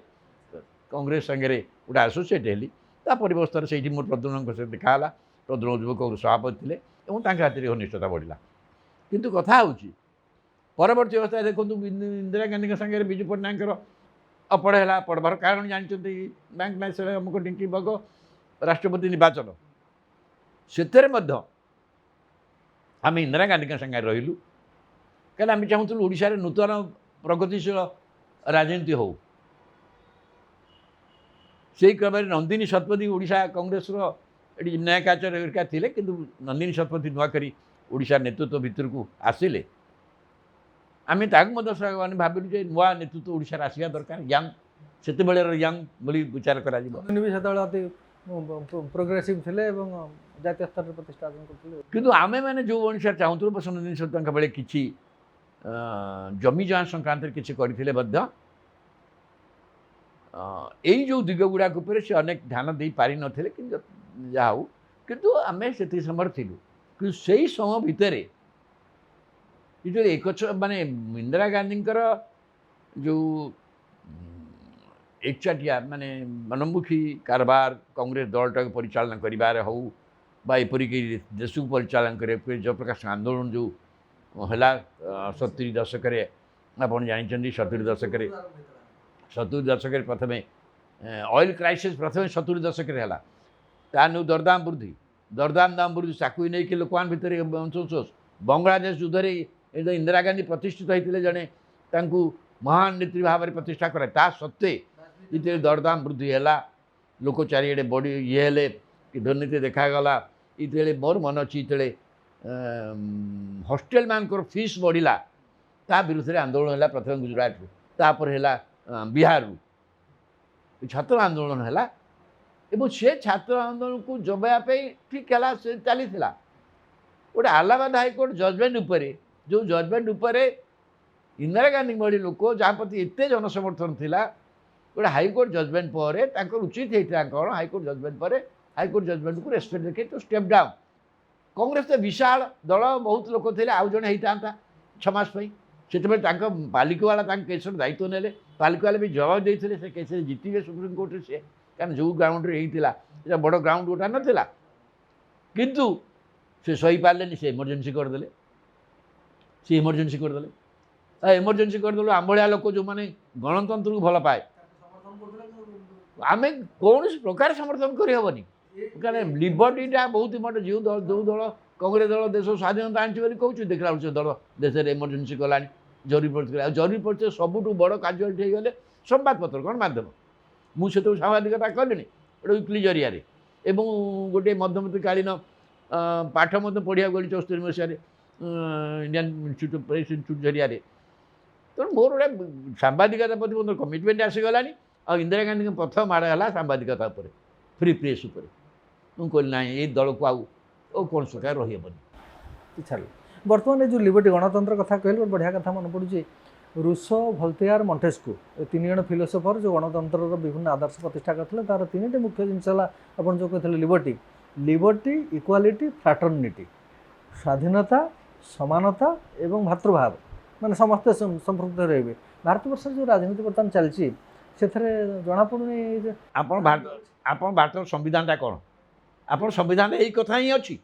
କଂଗ୍ରେସ ସାଙ୍ଗରେ ଗୋଟେ ଆସୋସିଏଟ୍ ହେଲି। ତା ପରିବର୍ତ୍ତରେ ସେଇଠି ମୋର ପ୍ରଦ୍ୟୁମ୍ନଙ୍କ ସହିତ ଦେଖା ହେଲା। ପ୍ରଦ୍ୟୁମ୍ନ ଯୁବ କଂଗ୍ରେସ ସଭାପତି ଥିଲେ ଏବଂ ତାଙ୍କ ହାତରେ ଘନିଷ୍ଠତା ବଢ଼ିଲା। କିନ୍ତୁ କଥା ହେଉଛି ପରବର୍ତ୍ତୀ ଅବସ୍ଥାରେ ଦେଖନ୍ତୁ ଇନ୍ଦିରା ଗାନ୍ଧୀଙ୍କ ସାଙ୍ଗରେ ବିଜୁ ପଟ୍ଟନାୟକଙ୍କର ଅପଡ଼ ହେଲା। ପଢ଼ବାର କାରଣ ଜାଣିଛନ୍ତି ବ୍ୟାଙ୍କ ନ୍ୟାସନାଲ ଅମୁକ ଢିଙ୍କି ବଗ ରାଷ୍ଟ୍ରପତି ନିର୍ବାଚନ ସେଥିରେ ମଧ୍ୟ ଆମେ ଇନ୍ଦିରା ଗାନ୍ଧୀଙ୍କ ସାଙ୍ଗରେ ରହିଲୁ କାରଣ ଆମେ ଚାହୁଁଥିଲୁ ଓଡ଼ିଶାରେ ନୂତନ ପ୍ରଗତିଶୀଳ ରାଜନୀତି ହେଉ। ସେହି କ୍ରମରେ ନନ୍ଦିନୀ ଶତପଥୀ ଓଡ଼ିଶା କଂଗ୍ରେସର ଏଠି ନ୍ୟାୟକାଚାର୍ଯ୍ୟ ହେରିକା ଥିଲେ କିନ୍ତୁ ନନ୍ଦିନୀ ଶତପଥୀ ନୂଆ କରି ଓଡ଼ିଶା ନେତୃତ୍ୱ ଭିତରକୁ ଆସିଲେ। ଆମେ ତାକୁ ମଧ୍ୟ ମାନେ ଭାବିଲୁ ଯେ ନୂଆ ନେତୃତ୍ୱ ଓଡ଼ିଶାରେ ଆସିବା ଦରକାର ୟଙ୍ଗ ସେତେବେଳେର ୟଙ୍ଗ ବୋଲି ବିଚାର କରାଯିବ। ସେତେବେଳେ ଅତି ପ୍ରୋଗ୍ରେସିଭ୍ ଥିଲେ ଏବଂ ଜାତୀୟ ସ୍ତରରେ ପ୍ରତିଷ୍ଠା ଅର୍ଜନ କରୁଥିଲେ। କିନ୍ତୁ ଆମେମାନେ ଯେଉଁ ଅନୁସାରେ ଚାହୁଁଥିଲୁ ନନ୍ଦିନୀ ଶତପଥୀଙ୍କ ବେଳେ କିଛି ଜମି ଜମା ସଂକ୍ରାନ୍ତରେ କିଛି କରିଥିଲେ ମଧ୍ୟ ଏଇ ଯେଉଁ ଦିଗ ଗୁଡ଼ାକ ଉପରେ ସେ ଅନେକ ଧ୍ୟାନ ଦେଇପାରିନଥିଲେ କିନ୍ତୁ ଯାହା ହଉ କିନ୍ତୁ ଆମେ ସେତିକି ସମୟରେ ଥିଲୁ। କିନ୍ତୁ ସେଇ ସମୟ ଭିତରେ ଯେତେବେଳେ ମାନେ ଇନ୍ଦିରା ଗାନ୍ଧୀଙ୍କର ଯେଉଁ ଏକଚାଟିଆ ମାନେ ମନମୁଖୀ କାରବାର କଂଗ୍ରେସ ଦଳଟାକୁ ପରିଚାଳନା କରିବାରେ ହେଉ ବା ଏପରିକି ଦେଶକୁ ପରିଚାଳନା କରିବା ଜୟପ୍ରକାଶ ଆନ୍ଦୋଳନ ଯେଉଁ ହେଲା 70 ଦଶକରେ ଆପଣ ଜାଣିଛନ୍ତି 70 ଦଶକରେ ପ୍ରଥମେ ଅଏଲ୍ କ୍ରାଇସିସ୍ ପ୍ରଥମେ 70 ଦଶକରେ ହେଲା। ତା ନେଉ ଦରଦାମ ବୃଦ୍ଧି ଦରଦାମ ଦାମ ବୃଦ୍ଧି ତାକୁ ନେଇକି ଲୋକମାନ ଭିତରେ ଅଂଶୋଷ ବାଂଲାଦେଶ ଯୁଦ୍ଧରେ ଇନ୍ଦିରା ଗାନ୍ଧୀ ପ୍ରତିଷ୍ଠିତ ହୋଇଥିଲେ ଜଣେ ତାଙ୍କୁ ମହାନ ନେତ୍ରୀ ଭାବରେ ପ୍ରତିଷ୍ଠା କରା ତା ସତ୍ତ୍ୱେ ଯେତେବେଳେ ଦରଦାମ ବୃଦ୍ଧି ହେଲା ଲୋକ ଚାରିଆଡ଼େ ବଢ଼ି ଇଏ ହେଲେ କି ଦୁର୍ନୀତି ଦେଖାଗଲା ଯେତେବେଳେ ମୋର ମନେ ଅଛି ଯେତେବେଳେ ହଷ୍ଟେଲ ମାନଙ୍କର ଫିସ୍ ବଢ଼ିଲା ତା ବିରୁଦ୍ଧରେ ଆନ୍ଦୋଳନ ହେଲା ପ୍ରଥମେ ଗୁଜରାଟରୁ ତାପରେ ହେଲା ବିହାରରୁ ଛାତ୍ର ଆନ୍ଦୋଳନ ହେଲା ଏବଂ ସେ ଛାତ୍ର ଆନ୍ଦୋଳନକୁ ଜବାଇବା ପାଇଁ ଠିକ୍ ହେଲା ସେ ଚାଲିଥିଲା ଗୋଟେ ଆହ୍ଲାବାଦ ହାଇକୋର୍ଟ ଜଜମେଣ୍ଟ ଉପରେ ଯେଉଁ ଜଜମେଣ୍ଟ ଉପରେ ଇନ୍ଦିରା ଗାନ୍ଧୀ ଭଳି ଲୋକ ଯାହା ପ୍ରତି ଏତେ ଜନସମର୍ଥନ ଥିଲା ଗୋଟେ ହାଇକୋର୍ଟ ଜଜମେଣ୍ଟ ପରେ ତାଙ୍କର ଉଚିତ ହେଇଥିଲା କ'ଣ ହାଇକୋର୍ଟ ଜଜମେଣ୍ଟ ପରେ ହାଇକୋର୍ଟ ଜଜମେଣ୍ଟକୁ ରେସ୍ପେକ୍ଟ ଦେଖି ଟୁ ଷ୍ଟେପ୍ ଡାଉନ୍ କଂଗ୍ରେସ ତ ବିଶାଳ ଦଳ ବହୁତ ଲୋକ ଥିଲେ ଆଉ ଜଣେ ହେଇଥାନ୍ତା 6 ମାସ ପାଇଁ ସେତେବେଳେ ତାଙ୍କ ପାଲିକବାଲା ତାଙ୍କ କେସର ଦାୟିତ୍ୱ ନେଲେ ପାଲିକବାଲା ବି ଜବାବ ଦେଇଥିଲେ ସେ କେସରେ ଜିତିବେ ସୁପ୍ରିମକୋର୍ଟରେ ସେ କାରଣ ଯେଉଁ ଗ୍ରାଉଣ୍ଡରେ ହେଇଥିଲା ସେଟା ବଡ଼ ଗ୍ରାଉଣ୍ଡ ଗୋଟା ନଥିଲା କିନ୍ତୁ ସେ ସହିପାରିଲେନି ସେ ଏମର୍ଜେନ୍ସି କରିଦେଲେ ସେ ଏମର୍ଜେନ୍ସି କରିଦେଲେ ଏମର୍ଜେନ୍ସି କରିଦେଲୁ ଆମ୍ଭଳିଆ ଲୋକ ଯେଉଁମାନେ ଗଣତନ୍ତ୍ରକୁ ଭଲ ପାଏ ଆମେ କୌଣସି ପ୍ରକାର ସମର୍ଥନ କରିହେବନି କାରଣ ଲିବର୍ଟିଟା ବହୁତ ଇମ୍ପୋର୍ଟାଣ୍ଟ ଯେଉଁ ଦଳ କଂଗ୍ରେସ ଦଳ ଦେଶ ସ୍ୱାଧୀନତା ଆଣିଛି ବୋଲି କହୁଛୁ ଦେଖିଲା ବେଳକୁ ସେ ଦଳ ଦେଶରେ ଏମର୍ଜେନ୍ସି କଲାଣି ଜରୁରୀ ପରିସ୍ଥିତି ଆଉ ଜରୁରୀ ପରିସ୍ଥିତି ସବୁଠୁ ବଡ଼ କାଜୁଆଲିଟି ହେଇଗଲେ ସମ୍ବାଦପତ୍ର ଗଣମାଧ୍ୟମ ମୁଁ ସେତେବେଳେ ସାମ୍ବାଦିକତା କଲିଣି ଗୋଟେ ୱିକ୍ଲି ଜରିଆରେ ଏବଂ ଗୋଟିଏ ମଧ୍ୟବର୍ତ୍ତୀକାଳୀନ ପାଠ ମଧ୍ୟ ପଢ଼ିବାକୁ ଗଲି 74 ମସିହାରେ Indian institute of press institute ଜରିଆରେ ତେଣୁ ମୋର ଗୋଟେ ସାମ୍ବାଦିକତା ପ୍ରତି ମୋର କମିଟମେଣ୍ଟ ଆସିଗଲାଣି ଆଉ ଇନ୍ଦିରା ଗାନ୍ଧୀଙ୍କ ପ୍ରଥମ ମାଡ଼ ହେଲା ସାମ୍ବାଦିକତା ଉପରେ ଫ୍ରି ପ୍ରେସ୍ ଉପରେ ମୁଁ କହିଲି ନାହିଁ ଏଇ ଦଳକୁ ଆଉ କୌଣସି ପ୍ରକାର ରହିହେବନି ଛାଡ଼ ବର୍ତ୍ତମାନ ଏ ଯେଉଁ ଲିବର୍ଟି ଗଣତନ୍ତ୍ର କଥା କହିଲେ ଗୋଟେ ବଢ଼ିଆ କଥା ମନେ ପଡ଼ୁଛି ରୁସୋ ଭୋଲ୍ତେୟାର ମଣ୍ଟେସ୍କୁ ଏ 3 ଜଣ ଫିଲୋସୋଫର ଯେଉଁ ଗଣତନ୍ତ୍ରର ବିଭିନ୍ନ ଆଦର୍ଶ ପ୍ରତିଷ୍ଠା କରିଥିଲେ ତା'ର 3ଟି ମୁଖ୍ୟ ଜିନିଷ ହେଲା ଆପଣ ଯେଉଁ କହିଥିଲେ ଲିବର୍ଟି ଇକ୍ୱାଲିଟି ଫ୍ରାଟର୍ନିଟି ସ୍ୱାଧୀନତା ସମାନତା ଏବଂ ଭାତୃଭାବ ମାନେ ସମସ୍ତେ ସମ୍ପୃକ୍ତ ରହିବେ ଭାରତବର୍ଷରେ ଯେଉଁ ରାଜନୀତି ବର୍ତ୍ତମାନ ଚାଲିଛି ସେଥିରେ ଜଣାପଡ଼ୁନି ଆପଣ ଭାରତର ସମ୍ବିଧାନଟା କ'ଣ ଆପଣ ସମ୍ବିଧାନରେ ଏଇ କଥା ହିଁ ଅଛି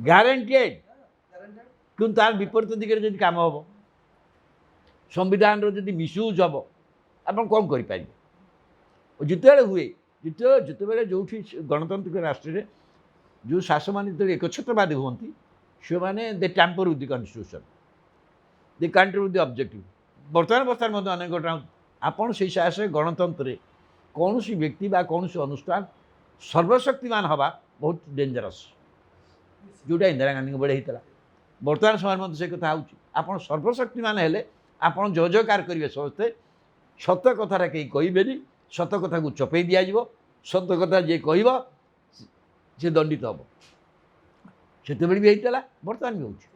ଗ୍ୟାରେଣ୍ଟେଡ୍ କିନ୍ତୁ ତାର ବିପରୀତ ଦିଗରେ ଯଦି କାମ ହେବ ସମ୍ବିଧାନର ଯଦି ମିସ୍ୟୁଜ୍ ହେବ ଆପଣ କ'ଣ କରିପାରିବେ ଯେତେବେଳେ ହୁଏ ଯେତେବେଳେ ଯେଉଁଠି ଗଣତାନ୍ତ୍ରିକ ରାଷ୍ଟ୍ରରେ ଯେଉଁ ଶାସକମାନେ ଯେତେବେଳେ ଏକଛତ୍ରବାଦୀ ହୁଅନ୍ତି ସେମାନେ they tamper with the constitution the country with the objective ବର୍ତ୍ତମାନ ଅବସ୍ଥାରେ ମଧ୍ୟ ଅନେକ ଘଟଣା ଆପଣ ସେଇ ଶାସନରେ ଗଣତନ୍ତ୍ରରେ କୌଣସି ବ୍ୟକ୍ତି ବା କୌଣସି ଅନୁଷ୍ଠାନ ସର୍ବଶକ୍ତିମାନ ହେବା ବହୁତ ଡେଞ୍ଜରସ୍ ଯେଉଁଟା ଇନ୍ଦିରା ଗାନ୍ଧୀଙ୍କ ବେଳେ ହେଇଥିଲା ବର୍ତ୍ତମାନ ସମୟରେ ମଧ୍ୟ ସେ କଥା ହେଉଛି ଆପଣ ସର୍ବଶକ୍ତିମାନ ହେଲେ ଆପଣ ଜୟଜୟକାର କରିବେ ସମସ୍ତେ ସତ କଥାଟା କେହି କହିବେନି ସତ କଥାକୁ ଚପେଇ ଦିଆଯିବ ସତ କଥା ଯିଏ କହିବ ସେ ଦଣ୍ଡିତ ହେବ ସେତେବେଳେ ବି ହେଇଥିଲା ବର୍ତ୍ତମାନ ବି ହେଉଛି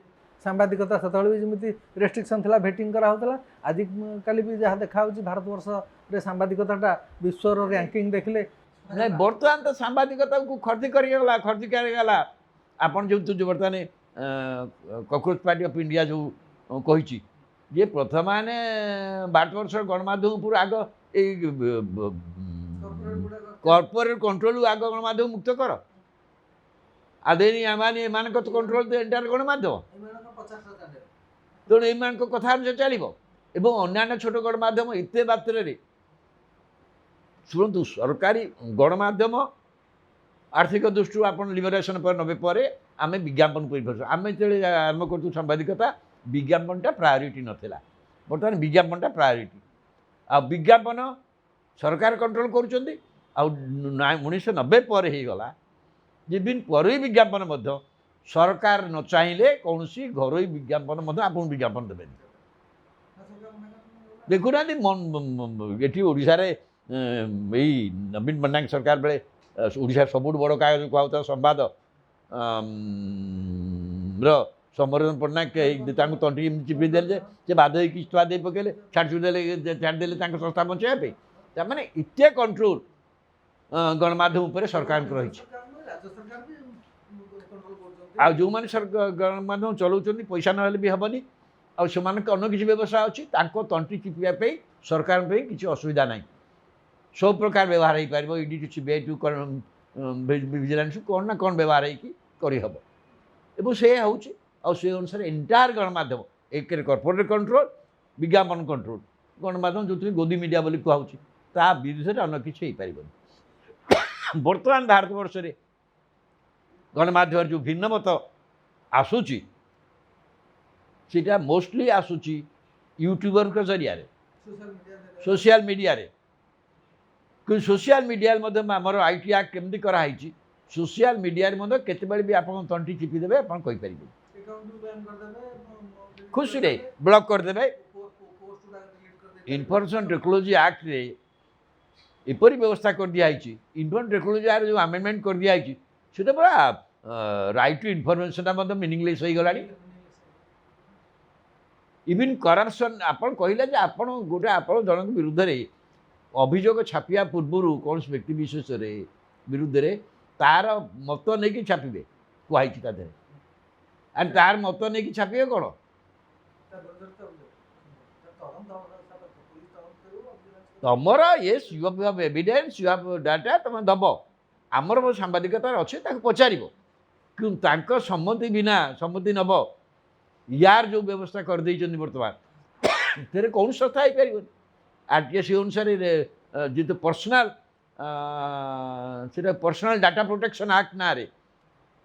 ସାମ୍ବାଦିକତା ସେତେବେଳେ ବି ଯେମିତି ରେଷ୍ଟ୍ରିକ୍ସନ୍ ଥିଲା ଭେଟିଂ କରାହେଉଥିଲା ଆଜିକାଲି ବି ଯାହା ଦେଖାହେଉଛି ଭାରତବର୍ଷରେ ସାମ୍ବାଦିକତାଟା ବିଶ୍ୱର ର୍ୟାଙ୍କିଙ୍ଗ ଦେଖିଲେ ନାଇଁ ବର୍ତ୍ତମାନ ତ ସାମ୍ବାଦିକତାକୁ ଖର୍ଚ୍ଚ କରିଗଲା ଆପଣ ଯେଉଁ ବର୍ତ୍ତମାନ କକରୋଚ୍ ପାର୍ଟି ଅଫ୍ ଇଣ୍ଡିଆ ଯେଉଁ କହିଛି ଯେ ପ୍ରଥମେ ଭାରତବର୍ଷର ଗଣମାଧ୍ୟମ ଉପରୁ ଆଗ ଏଇ କର୍ପୋରେଟ୍ କଣ୍ଟ୍ରୋଲରୁ ଆଗ ଗଣମାଧ୍ୟମ ମୁକ୍ତ କର ଆଦେନି ଆମ୍ବାନୀ ଏମାନଙ୍କ ତ କଣ୍ଟ୍ରୋଲ ଏଣ୍ଟାୟାର ଗଣମାଧ୍ୟମ ତେଣୁ ଏମାନଙ୍କ କଥା ଅନୁସାରେ ଚାଲିବ ଏବଂ ଅନ୍ୟାନ୍ୟ ଛୋଟ ଗଣମାଧ୍ୟମ ଏତେ ମାତ୍ରାରେ ଶୁଣନ୍ତୁ ସରକାରୀ ଗଣମାଧ୍ୟମ ଆର୍ଥିକ ଦୃଷ୍ଟିରୁ ଆପଣ ଲିବରେସନ୍ ପରେ 90 ପରେ ଆମେ ବିଜ୍ଞାପନ କରିପାରୁଛୁ ଆମେ ଯେତେବେଳେ ଆରମ୍ଭ କରୁଛୁ ସାମ୍ବାଦିକତା ବିଜ୍ଞାପନଟା ପ୍ରାୟୋରିଟି ନଥିଲା ବର୍ତ୍ତମାନ ବିଜ୍ଞାପନଟା ପ୍ରାୟୋରିଟି ଆଉ ବିଜ୍ଞାପନ ସରକାର କଣ୍ଟ୍ରୋଲ କରୁଛନ୍ତି ଆଉ 1990 ପରେ ହେଇଗଲା ବିଭିନ୍ନ ଘରୋଇ ବିଜ୍ଞାପନ ମଧ୍ୟ ସରକାର ନ ଚାହିଁଲେ କୌଣସି ଘରୋଇ ବିଜ୍ଞାପନ ମଧ୍ୟ ଆପଣଙ୍କୁ ବିଜ୍ଞାପନ ଦେବେନି ଦେଖୁନାହାନ୍ତି ଏଠି ଓଡ଼ିଶାରେ ଏଇ ନବୀନ ପଟ୍ଟନାୟକ ସରକାର ବେଳେ ଓଡ଼ିଶାର ସବୁଠୁ ବଡ଼ କାଗଜ କୁହାଯାଉଥିବା ସମ୍ବାଦ ର ସମରେନ୍ଦ୍ର ପଟ୍ଟନାୟକ ତାଙ୍କୁ ତଣ୍ଟି ଏମିତି ଚିପି ଦେଲେ ଯେ ସେ ବାଧ୍ୟ ହେଇକି ଇସ୍ତଫା ଦେଇ ପକାଇଲେ ଛାଡ଼ିଦେଲେ ତାଙ୍କ ସଂସ୍ଥା ବଞ୍ଚାଇବା ପାଇଁ ତାମାନେ ଏତେ କଣ୍ଟ୍ରୋଲ ଗଣମାଧ୍ୟମ ଉପରେ ସରକାରଙ୍କର ରହିଛି ଆଉ ଯେଉଁମାନେ ଗଣମାଧ୍ୟମ ଚଲାଉଛନ୍ତି ପଇସା ନହେଲେ ବି ହେବନି ଆଉ ସେମାନଙ୍କ ଅନ୍ୟ କିଛି ବ୍ୟବସାୟ ଅଛି ତାଙ୍କ ତଣ୍ଟି ଚିପିବା ପାଇଁ ସରକାରଙ୍କ ପାଇଁ କିଛି ଅସୁବିଧା ନାହିଁ ସବୁ ପ୍ରକାର ବ୍ୟବହାର ହେଇପାରିବ ED to CBI to vigilance କ'ଣ ନା କ'ଣ ବ୍ୟବହାର ହେଇକି କରିହେବ ଏବଂ ସେ ହେଉଛି ଆଉ ସେ ଅନୁସାରେ ଏଣ୍ଟାୟାର ଗଣମାଧ୍ୟମ ଏକରେ କର୍ପୋରେଟ୍ କଣ୍ଟ୍ରୋଲ ବିଜ୍ଞାପନ କଣ୍ଟ୍ରୋଲ ଗଣମାଧ୍ୟମ ଯେଉଁଥିପାଇଁ ଗୋଦି ମିଡ଼ିଆ ବୋଲି କୁହାହେଉଛି ତା ବିରୁଦ୍ଧରେ ଅନ୍ୟ କିଛି ହେଇପାରିବନି ବର୍ତ୍ତମାନ ଭାରତବର୍ଷରେ ଗଣମାଧ୍ୟମରେ ଯେଉଁ ଭିନ୍ନ ମତ ଆସୁଛି ସେଇଟା ମୋଷ୍ଟଲି ଆସୁଛି ୟୁଟ୍ୟୁବରଙ୍କ ଜରିଆରେ ସୋସିଆଲ ମିଡ଼ିଆରେ। କିନ୍ତୁ ସୋସିଆଲ ମିଡ଼ିଆରେ ମଧ୍ୟ ଆମର IT ଆକ୍ଟ କେମିତି କରାହେଇଛି, ସୋସିଆଲ ମିଡ଼ିଆରେ ମଧ୍ୟ କେତେବେଳେ ବି ଆପଣ ତଣ୍ଟି ଚିପି ଦେବେ, ଆପଣ କହିପାରିବେ ଖୁସିରେ ବ୍ଲକ୍ କରିଦେବେ। ଇନଫର୍ମେସନ୍ ଟେକ୍ନୋଲୋଜି ଆକ୍ଟରେ ଏପରି ବ୍ୟବସ୍ଥା କରିଦିଆଯାଇଛି, ଇନଫର୍ମେସନ୍ ଟେକ୍ନୋଲୋଜି ଆକ୍ଟରେ ଯେଉଁ ଆମେଣ୍ଡମେଣ୍ଟ କରିଦିଆଯାଇଛି ସେଟା ପୁରା ରାଇଟ୍ ଟୁ ଇନଫର୍ମେସନ୍ଟା ମଧ୍ୟ ମିନିଂଲେସ୍ ହୋଇଗଲାଣି। ଇଭିନ୍ କରପ୍ସନ୍ ଆପଣ କହିଲେ ଯେ ଆପଣ ଗୋଟେ ଆପଣ ଜଣଙ୍କ ବିରୁଦ୍ଧରେ ଅଭିଯୋଗ ଛାପିବା ପୂର୍ବରୁ କୌଣସି ବ୍ୟକ୍ତି ବିଶେଷରେ ବିରୁଦ୍ଧରେ ତାର ମତ ନେଇକି ଛାପିବେ କୁହାହେଇଛି ତା ଦେହରେ। ଆରେ ତାର ମତ ନେଇକି ଛାପିବେ କ'ଣ? ତମର yes you have evidence, you have data, ତମେ ଦେବ। ଆମର ସାମ୍ବାଦିକତାରେ ଅଛି, ତାକୁ ପଚାରିବ। କିନ୍ତୁ ତାଙ୍କ ସମ୍ମତି ବିନା ସମ୍ମତି ନେବ, ୟାର ଯେଉଁ ବ୍ୟବସ୍ଥା କରିଦେଇଛନ୍ତି ବର୍ତ୍ତମାନ ସେଥିରେ କୌଣସି କଥା ହେଇପାରିବନି। RTSC ଅନୁସାରେ ଯେହେତୁ ପର୍ସନାଲ ସେଟା ପର୍ସନାଲ ଡାଟା ପ୍ରୋଟେକ୍ସନ୍ ଆକ୍ଟ ନାଁରେ,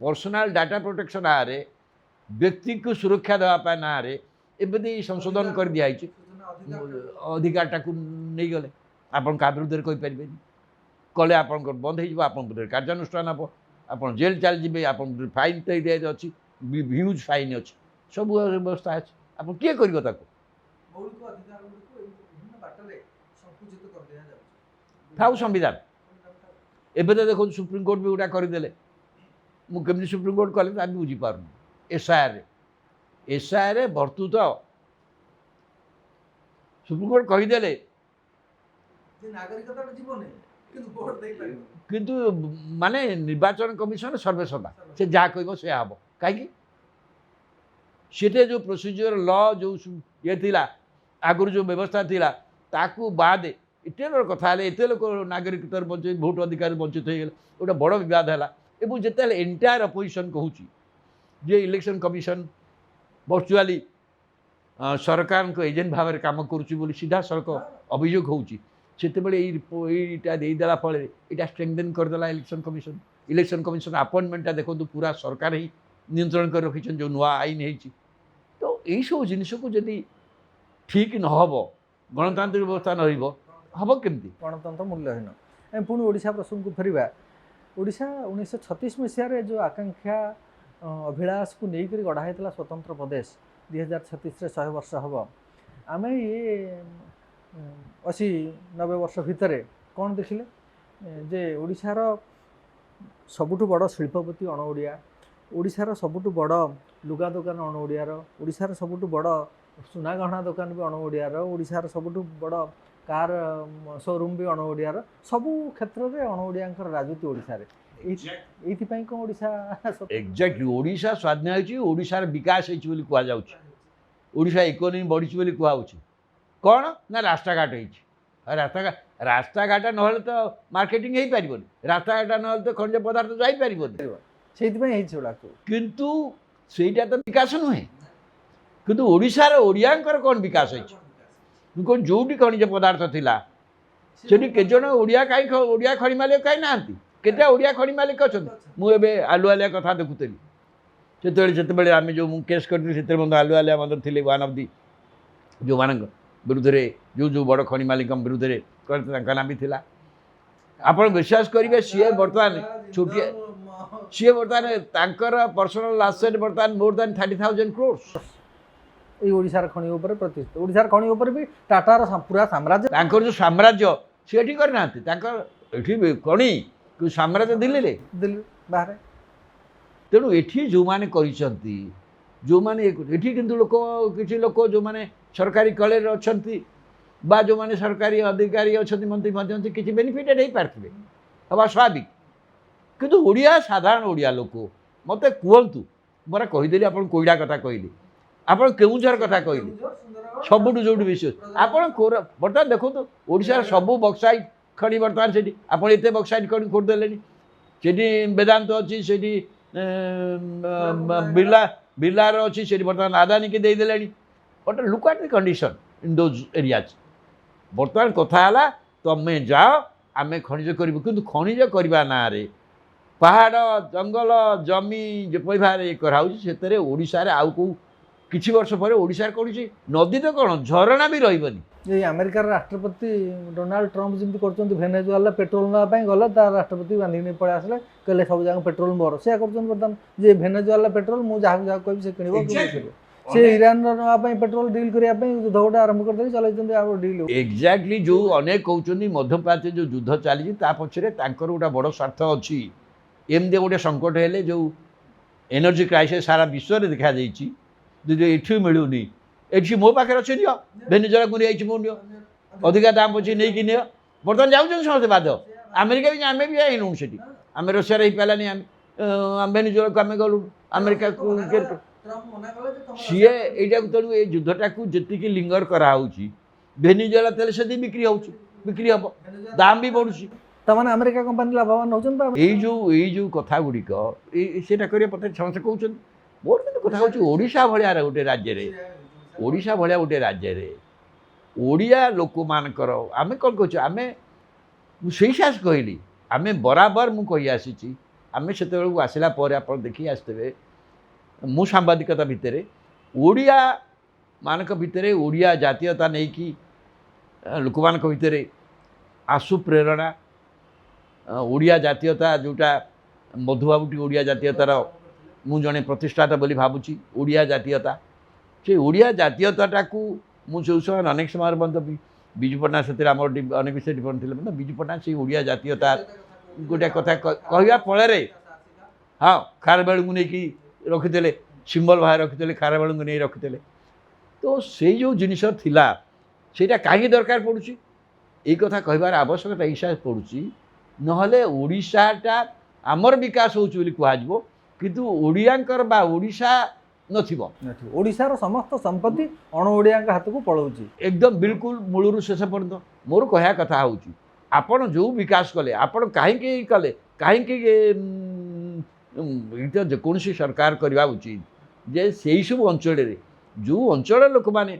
ପର୍ସନାଲ ଡାଟା ପ୍ରୋଟେକ୍ସନ୍ ନାଁରେ ବ୍ୟକ୍ତିକୁ ସୁରକ୍ଷା ଦେବା ପାଇଁ ନାଁରେ ଏମିତି ସଂଶୋଧନ କରିଦିଆଯାଇଛି। ଅଧିକାରଟାକୁ ନେଇଗଲେ ଆପଣ କାହା ବିରୁଦ୍ଧରେ କହିପାରିବେନି। କଲେ ଆପଣଙ୍କର ବନ୍ଦ ହେଇଯିବ, ଆପଣଙ୍କ ବିରୁଦ୍ଧରେ କାର୍ଯ୍ୟାନୁଷ୍ଠାନ ହେବ, ଆପଣ ଜେଲ୍ ଚାଲିଯିବେ, ଆପଣଙ୍କ ଫାଇନ୍ ଅଛି, ହ୍ୟୁଜ୍ ଫାଇନ୍ ଅଛି, ସବୁ ବ୍ୟବସ୍ଥା ଅଛି। ଆପଣ କିଏ କରିବ ତାକୁ? ଥାଉ ସମ୍ବିଧାନ। ଏବେ ତ ଦେଖନ୍ତୁ ସୁପ୍ରିମକୋର୍ଟ ବି ଗୋଟା କରିଦେଲେ। ମୁଁ କେମିତି ସୁପ୍ରିମକୋର୍ଟ କଲେ ତାକୁ ବୁଝିପାରୁନି। ଏସ୍ଆଇଆର୍ରେ ବର୍ତ୍ତୁତ ସୁପ୍ରିମକୋର୍ଟ କହିଦେଲେ କିନ୍ତୁ ମାନେ ନିର୍ବାଚନ କମିଶନ ସର୍ବେସର୍ବା, ସେ ଯାହା କହିବ ସେୟା ହେବ। କାହିଁକି? ସେଠି ଯେଉଁ ପ୍ରୋସିଜିଓର ଲ ଯେଉଁ ଇଏ ଥିଲା, ଆଗରୁ ଯେଉଁ ବ୍ୟବସ୍ଥା ଥିଲା, ତାକୁ ବାଦ୍ ଏତେ ବଡ଼ କଥା ହେଲେ, ଏତେ ଲୋକ ନାଗରିକତାର ବଞ୍ଚିତ, ଭୋଟ ଅଧିକାର ବଞ୍ଚିତ ହୋଇଗଲେ, ଗୋଟେ ବଡ଼ ବିବାଦ ହେଲା। ଏବଂ ଯେତେବେଳେ ଏଣ୍ଟାୟାର ଅପୋଜିସନ୍ କହୁଛି ଯେ ଇଲେକ୍ସନ୍ କମିଶନ୍ ଭର୍ଚୁଆଲି ସରକାରଙ୍କ ଏଜେଣ୍ଟ ଭାବରେ କାମ କରୁଛି ବୋଲି ସିଧାସଳଖ ଅଭିଯୋଗ ହେଉଛି, ସେତେବେଳେ ଏଇଟା ଦେଇଦେଲା ଫଳରେ ଏଇଟା ଷ୍ଟ୍ରେଙ୍ଗଦେନ୍ କରିଦେଲା ଇଲେକ୍ସନ୍ କମିଶନ୍। ଇଲେକ୍ସନ୍ କମିଶନ୍ ଆପଏଣ୍ଟମେଣ୍ଟଟା ଦେଖନ୍ତୁ ପୁରା ସରକାର ହିଁ ନିୟନ୍ତ୍ରଣ କରି ରଖିଛନ୍ତି, ଯେଉଁ ନୂଆ ଆଇନ ହେଇଛି। ତ ଏଇସବୁ ଜିନିଷକୁ ଯଦି ଠିକ୍ ନ ହେବ, ଗଣତାନ୍ତ୍ରିକ ବ୍ୟବସ୍ଥା ନ ରହିବ, ହେବ କେମିତି? ଗଣତନ୍ତ୍ର ମୂଲ୍ୟହୀନ। ଆମେ ପୁଣି ଓଡ଼ିଶା ପ୍ରସଙ୍ଗକୁ ଫେରିବା। ଓଡ଼ିଶା 1936 ମସିହାରେ ଯେଉଁ ଆକାଂକ୍ଷା ଅଭିଳାଷକୁ ନେଇକରି ଗଢ଼ା ହେଇଥିଲା ସ୍ୱତନ୍ତ୍ର ପ୍ରଦେଶ, 2036ରେ 100 ବର୍ଷ ହେବ। ଆମେ ଇଏ 80-90 ବର୍ଷ ଭିତରେ କ'ଣ ଦେଖିଲେ ଯେ ଓଡ଼ିଶାର ସବୁଠୁ ବଡ଼ ଶିଳ୍ପପତି ଅଣ ଓଡ଼ିଆ, ଓଡ଼ିଶାର ସବୁଠୁ ବଡ଼ ଲୁଗା ଦୋକାନ ଅଣ ଓଡ଼ିଆର, ଓଡ଼ିଶାର ସବୁଠୁ ବଡ଼ ସୁନା ଗହଣା ଦୋକାନ ବି ଅଣ ଓଡ଼ିଆର, ଓଡ଼ିଶାର ସବୁଠୁ ବଡ଼ କାର୍ ଶୋରୁମ୍ ବି ଅଣ ଓଡ଼ିଆର। ସବୁ କ୍ଷେତ୍ରରେ ଅଣ ଓଡ଼ିଆଙ୍କର ରାଜୁତି ଓଡ଼ିଶାରେ। ଏଇଥିପାଇଁ କ'ଣ ଓଡ଼ିଶା ଏକ୍ଜାକ୍ଟଲି ଓଡ଼ିଶା ସ୍ୱାଧୀନ ହେଇଛି, ଓଡ଼ିଶାର ବିକାଶ ହେଇଛି ବୋଲି କୁହାଯାଉଛି, ଓଡ଼ିଶା ଇକୋନୋମି ବଢ଼ିଛି ବୋଲି କୁହାହେଉଛି। କ'ଣ ନା ରାସ୍ତାଘାଟ ହେଇଛି। ରାସ୍ତାଘାଟ ନହେଲେ ତ ମାର୍କେଟିଂ ହେଇପାରିବନି, ରାସ୍ତାଘାଟ ନହେଲେ ତ ଖଣିଜ ପଦାର୍ଥ ଯାଇପାରିବନି। ସେଇଥିପାଇଁ ହେଇଛି ଗୁଡ଼ାକ। କିନ୍ତୁ ସେଇଟା ତ ବିକାଶ ନୁହେଁ। କିନ୍ତୁ ଓଡ଼ିଶାର ଓଡ଼ିଆଙ୍କର କ'ଣ ବିକାଶ ହେଇଛି? କ'ଣ ଯେଉଁଠି ଖଣିଜ ପଦାର୍ଥ ଥିଲା ସେଠି କେତେଜଣ ଓଡ଼ିଆ ଖଣି ମାଲିକ କାହିଁ ନାହାନ୍ତି? କେତେ ଓଡ଼ିଆ ଖଣି ମାଲିକ ଅଛନ୍ତି? ମୁଁ ଏବେ ଆଲୁଆଲିଆ କଥା ଦେଖୁଥିଲି, ସେତେବେଳେ ଆମେ ଯେଉଁ ମୁଁ କେସ୍ କରିଥିଲି ସେଥିରେ ମଧ୍ୟ ଆଲୁଆଲିଆ ମଧ୍ୟ ଥିଲେ ୱାନ୍ ଅଫ୍ ଦି ଯେଉଁମାନଙ୍କ ବିରୁଦ୍ଧରେ ଯେଉଁ ବଡ଼ ଖଣି ମାଲିକଙ୍କ ବିରୁଦ୍ଧରେ ତାଙ୍କ ନାଁ ବି ଥିଲା। ଆପଣ ବିଶ୍ୱାସ କରିବେ ସିଏ ବର୍ତ୍ତମାନ ତାଙ୍କର ପର୍ସନାଲ ଆସେଟ୍ ବର୍ତ୍ତମାନ ମୋର୍ ଦ୍ୟାନ୍ 30,000 crores। ଏଇ ଓଡ଼ିଶାର ଖଣି ଉପରେ ପ୍ରତିଷ୍ଠିତ। ଓଡ଼ିଶାର ଖଣି ଉପରେ ବି ଟାଟାର ପୁରା ସାମ୍ରାଜ୍ୟ, ତାଙ୍କର ଯେଉଁ ସାମ୍ରାଜ୍ୟ ସେ ଏଠି କରିନାହାନ୍ତି। ତାଙ୍କର ଏଠି ଖଣି ସାମ୍ରାଜ୍ୟ ଦିଲ୍ଲୀ ବାହାରେ। ତେଣୁ ଏଠି ଯେଉଁମାନେ କରିଛନ୍ତି, ଯେଉଁମାନେ ଏଠି କିନ୍ତୁ କିଛି ଲୋକ ଯେଉଁମାନେ ସରକାରୀ କଳେରେ ଅଛନ୍ତି ବା ଯେଉଁମାନେ ସରକାରୀ ଅଧିକାରୀ ଅଛନ୍ତି, ମନ୍ତ୍ରୀ ମଧ୍ୟ ଅଛନ୍ତି, କିଛି ବେନିଫିଟେଡ୍ ହେଇପାରିଥିବେ, ହେବା ସ୍ୱାଭାବିକ। କିନ୍ତୁ ଓଡ଼ିଆ ସାଧାରଣ ଓଡ଼ିଆ ଲୋକ ମୋତେ କୁହନ୍ତୁ, ମୋର କହିଦେଲି ଆପଣ କୋଇଡ଼ା କଥା କହିଲେ, ଆପଣ କେଉଁଝର କଥା କହିଲେ, ସବୁଠୁ ଯେଉଁଠି ବିଶେଷ ଆପଣ ବର୍ତ୍ତମାନ ଦେଖନ୍ତୁ ଓଡ଼ିଶାର ସବୁ ବକ୍ସାଇଟ୍ ଖଣି ବର୍ତ୍ତମାନ ସେଠି ଆପଣ ଏତେ ବକ୍ସାଇଟ୍ ଖଣି ଖୋଲିଦେଲେଣି। ସେଠି ବେଦାନ୍ତ ଅଛି, ସେଠି ବିର୍ଲାର ଅଛି, ସେଠି ବର୍ତ୍ତମାନ ଆଦାନୀକି ଦେଇଦେଲେଣି। But look at the condition in those areas. ବର୍ତ୍ତମାନ କଥା ହେଲା ତମେ ଯାଅ ଆମେ ଖଣିଜ କରିବୁ, କିନ୍ତୁ ଖଣିଜ କରିବା ନାଁରେ ପାହାଡ଼ ଜଙ୍ଗଲ ଜମି ଯେପରି ଭାବରେ ଇଏ କରାହେଉଛି ସେଥିରେ ଓଡ଼ିଶାରେ ଆଉ କେଉଁ କିଛି ବର୍ଷ ପରେ ଓଡ଼ିଶାରେ କୌଣସି ନଦୀ ତ କ'ଣ ଝରଣା ବି ରହିବନି। ଏଇ ଆମେରିକାର ରାଷ୍ଟ୍ରପତି ଡୋନାଲ୍ଡ ଟ୍ରମ୍ପ ଯେମିତି କରୁଛନ୍ତି, ଭେନେଜୁଏଲା ପେଟ୍ରୋଲ ନେବା ପାଇଁ ଗଲେ ତା ରାଷ୍ଟ୍ରପତି ବାନ୍ଧିକି ନେଇ ପଳେଇ ଆସିଲେ, କହିଲେ ସବୁ ଯାକ ପେଟ୍ରୋଲ ମୋର। ସେୟା କରୁଛନ୍ତି ବର୍ତ୍ତମାନ ଯେ ଭେନେଜୁଏଲା ପେଟ୍ରୋଲ ମୁଁ ଯାହାକୁ ଯାହାକୁ କହିବି ସେ କିଣିବ। ସେ ଇରାନର ନେବା ପାଇଁ ପେଟ୍ରୋଲ ଡିଲ୍ କରିବା ପାଇଁ ଯୁଦ୍ଧ ଗୋଟେ ଆରମ୍ଭ କରିଦେଇ ଚଲେଇଛନ୍ତି ଆଉ ଡିଲ୍। ଏକ୍ଜାକ୍ଟଲି ଯେଉଁ ଅନେକ କହୁଛନ୍ତି ମଧ୍ୟପ୍ରାଚ୍ୟରେ ଯେଉଁ ଯୁଦ୍ଧ ଚାଲିଛି ତା ପଛରେ ତାଙ୍କର ଗୋଟେ ବଡ଼ ସ୍ୱାର୍ଥ ଅଛି। ଏମିତି ଗୋଟେ ସଙ୍କଟ ହେଲେ ଯେଉଁ ଏନର୍ଜି କ୍ରାଇସିସ୍ ସାରା ବିଶ୍ୱରେ ଦେଖାଯାଇଛି, ଯଦି ଏଠି ମିଳୁନି, ଏଠି ମୋ ପାଖରେ ଅଛି ନିଅ, ଭେନେଜୁଏଲାକୁ ନେଇଯାଇଛି ମୁଁ ନିଅ, ଅଧିକା ଦାମ୍ ଅଛି ନେଇକି ନିଅ। ବର୍ତ୍ତମାନ ଯାଉଛନ୍ତି ସମସ୍ତେ ବାଦ। ଆମେରିକା ବି ଆମେ ବି ଯାଇନୁ ସେଠି, ଆମେ ରଷିଆରେ ହେଇପାରିଲାନି, ଆମେ ଭେନେଜୁଏଲାକୁ ଆମେ ଗଲୁ, ଆମେରିକାକୁ ସିଏ ଏଇଟାକୁ। ତେଣୁ ଏଇ ଯୁଦ୍ଧଟାକୁ ଯେତିକି ଲିଙ୍ଗର କରାହେଉଛି ଭେନେଜୁଏଲା ତେଲ ସେତିକି ବିକ୍ରି ହେଉଛି, ବିକ୍ରି ହେବ, ଦାମ୍ ବି ବଢ଼ୁଛି। ତାମାନେ ଆମେରିକା କମ୍ପାନୀ ଲାଭବାନ ହେଉଛନ୍ତି। ଏଇ ଯେଉଁ କଥା ଗୁଡ଼ିକ ସେଇଟା କରିବା ପଛରେ ସମସ୍ତେ କହୁଛନ୍ତି। ମୋର କିନ୍ତୁ କଥା ହେଉଛି ଓଡ଼ିଶା ଭଳିଆ ଗୋଟେ ରାଜ୍ୟରେ, ଓଡ଼ିଶା ଭଳିଆ ଗୋଟେ ରାଜ୍ୟରେ ଓଡ଼ିଆ ଲୋକମାନଙ୍କର ଆମେ କ'ଣ କହୁଛୁ, ଆମେ ମୁଁ ସେଇ ସାହସ କହିଲି, ଆମେ ବରାବର ମୁଁ କହି ଆସିଛି, ଆମେ ସେତେବେଳକୁ ଆସିଲା ପରେ ଆପଣ ଦେଖି ଆସିଥିବେ ମୁଁ ସାମ୍ବାଦିକତା ଭିତରେ ଓଡ଼ିଆ ମାନଙ୍କ ଭିତରେ ଓଡ଼ିଆ ଜାତୀୟତା ନେଇକି ଲୋକମାନଙ୍କ ଭିତରେ ଆଶୁ ପ୍ରେରଣା, ଓଡ଼ିଆ ଜାତୀୟତା ଯେଉଁଟା ମଧୁବାବୁଟି ଓଡ଼ିଆ ଜାତୀୟତାର ମୁଁ ଜଣେ ପ୍ରତିଷ୍ଠାତା ବୋଲି ଭାବୁଛି। ଓଡ଼ିଆ ଜାତୀୟତା, ସେ ଓଡ଼ିଆ ଜାତୀୟତାଟାକୁ ମୁଁ ଯେଉଁ ସମୟରେ ଅନେକ ସମୟରେ ମଧ୍ୟ ବିଜୁ ପଟ୍ଟନାୟକ ସେଥିରେ ଆମର ଅନେକ ବିଷୟ ଡିପେଣ୍ଡ ଥିଲେ ମଧ୍ୟ ବିଜୁ ପଟ୍ଟନାୟକ ସେଇ ଓଡ଼ିଆ ଜାତୀୟତା ଗୋଟେ କଥା କହିବା ଫଳରେ ହଁ ଖାରବେଳଙ୍କୁ ନେଇକି ରଖିଥିଲେ, ସିମ୍ବଲ ଭାବେ ରଖିଥିଲେ, ଖାରବେଳଙ୍କୁ ନେଇ ରଖିଥିଲେ। ତ ସେଇ ଯେଉଁ ଜିନିଷ ଥିଲା ସେଇଟା କାହିଁକି ଦରକାର ପଡ଼ୁଛି ଏଇ କଥା କହିବାର ଆବଶ୍ୟକତା ଇଚ୍ଛା ପଡ଼ୁଛି। ନହେଲେ ଓଡ଼ିଶାଟା ଆମର ବିକାଶ ହେଉଛି ବୋଲି କୁହାଯିବ, କିନ୍ତୁ ଓଡ଼ିଆଙ୍କର ବା ଓଡ଼ିଶା ନଥିବ। ଓଡ଼ିଶାର ସମସ୍ତ ସମ୍ପତ୍ତି ଅଣ ଓଡ଼ିଆଙ୍କ ହାତକୁ ପଳାଉଛି ଏକଦମ ବିଲକୁଲ ମୂଳରୁ ଶେଷ ପର୍ଯ୍ୟନ୍ତ। ମୋର କହିବା କଥା ହେଉଛି ଆପଣ ଯେଉଁ ବିକାଶ କଲେ, ଆପଣ କାହିଁକି କଲେ, କାହିଁକି ଏଇଟା ଯେକୌଣସି ସରକାର କରିବା ଉଚିତ ଯେ ସେହିସବୁ ଅଞ୍ଚଳରେ ଯେଉଁ ଅଞ୍ଚଳର ଲୋକମାନେ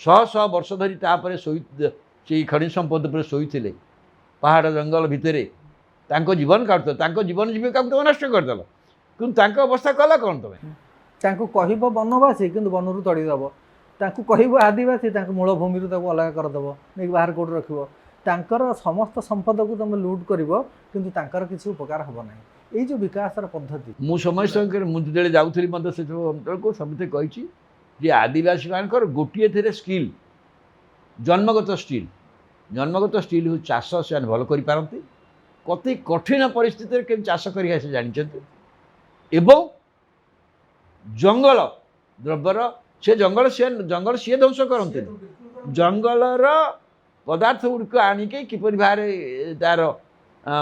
ଶହ ଶହ ବର୍ଷ ଧରି ତାପରେ ସେଇ ଖଣିଜ ସମ୍ପଦ ଉପରେ ଶୋଇଥିଲେ, ପାହାଡ଼ ଜଙ୍ଗଲ ଭିତରେ ତାଙ୍କ ଜୀବନ କାଟୁଥିଲେ, ତାଙ୍କ ଜୀବନ ଜୀବିକାକୁ ତୁମେ ନଷ୍ଟ କରିଦେଲ, କିନ୍ତୁ ତାଙ୍କ ଅବସ୍ଥା କଲା କ'ଣ? ତୁମେ ତାଙ୍କୁ କହିବ ବନବାସୀ କିନ୍ତୁ ବନରୁ ତଡ଼ିଦେବ, ତାଙ୍କୁ କହିବ ଆଦିବାସୀ ତାଙ୍କୁ ମୂଳ ଭୂମିରୁ ତାକୁ ଅଲଗା କରିଦେବ, ନେଇକି ବାହାର କେଉଁଠି ରଖିବ। ତାଙ୍କର ସମସ୍ତ ସମ୍ପଦକୁ ତୁମେ ଲୁଟ୍ କରିବ କିନ୍ତୁ ତାଙ୍କର କିଛି ଉପକାର ହେବ ନାହିଁ। ଏଇ ଯେଉଁ ବିକାଶର ପଦ୍ଧତି ମୁଁ ସମୟ ସଙ୍ଗରେ ମୁଁ ଯେତେବେଳେ ଯାଉଥିଲି ମଧ୍ୟ ସେ ସବୁ ଅଞ୍ଚଳକୁ ସମସ୍ତେ କହିଛି ଯେ ଆଦିବାସୀମାନଙ୍କର ଗୋଟିଏ ଥିରେ ସ୍କିଲ୍, ଜନ୍ମଗତ ସ୍କିଲ୍ ହେଉଛି ଚାଷ। ସେମାନେ ଭଲ କରିପାରନ୍ତି, ଅତି କଠିନ ପରିସ୍ଥିତିରେ କେମିତି ଚାଷ କରିବା ସେ ଜାଣିଛନ୍ତି, ଏବଂ ଜଙ୍ଗଲ ଦ୍ରବ୍ୟର ଜଙ୍ଗଲ ସିଏ ଧ୍ୱଂସ କରନ୍ତିନି, ଜଙ୍ଗଲର ପଦାର୍ଥ ଗୁଡ଼ିକ ଆଣିକି କିପରି ଭାବରେ ତା'ର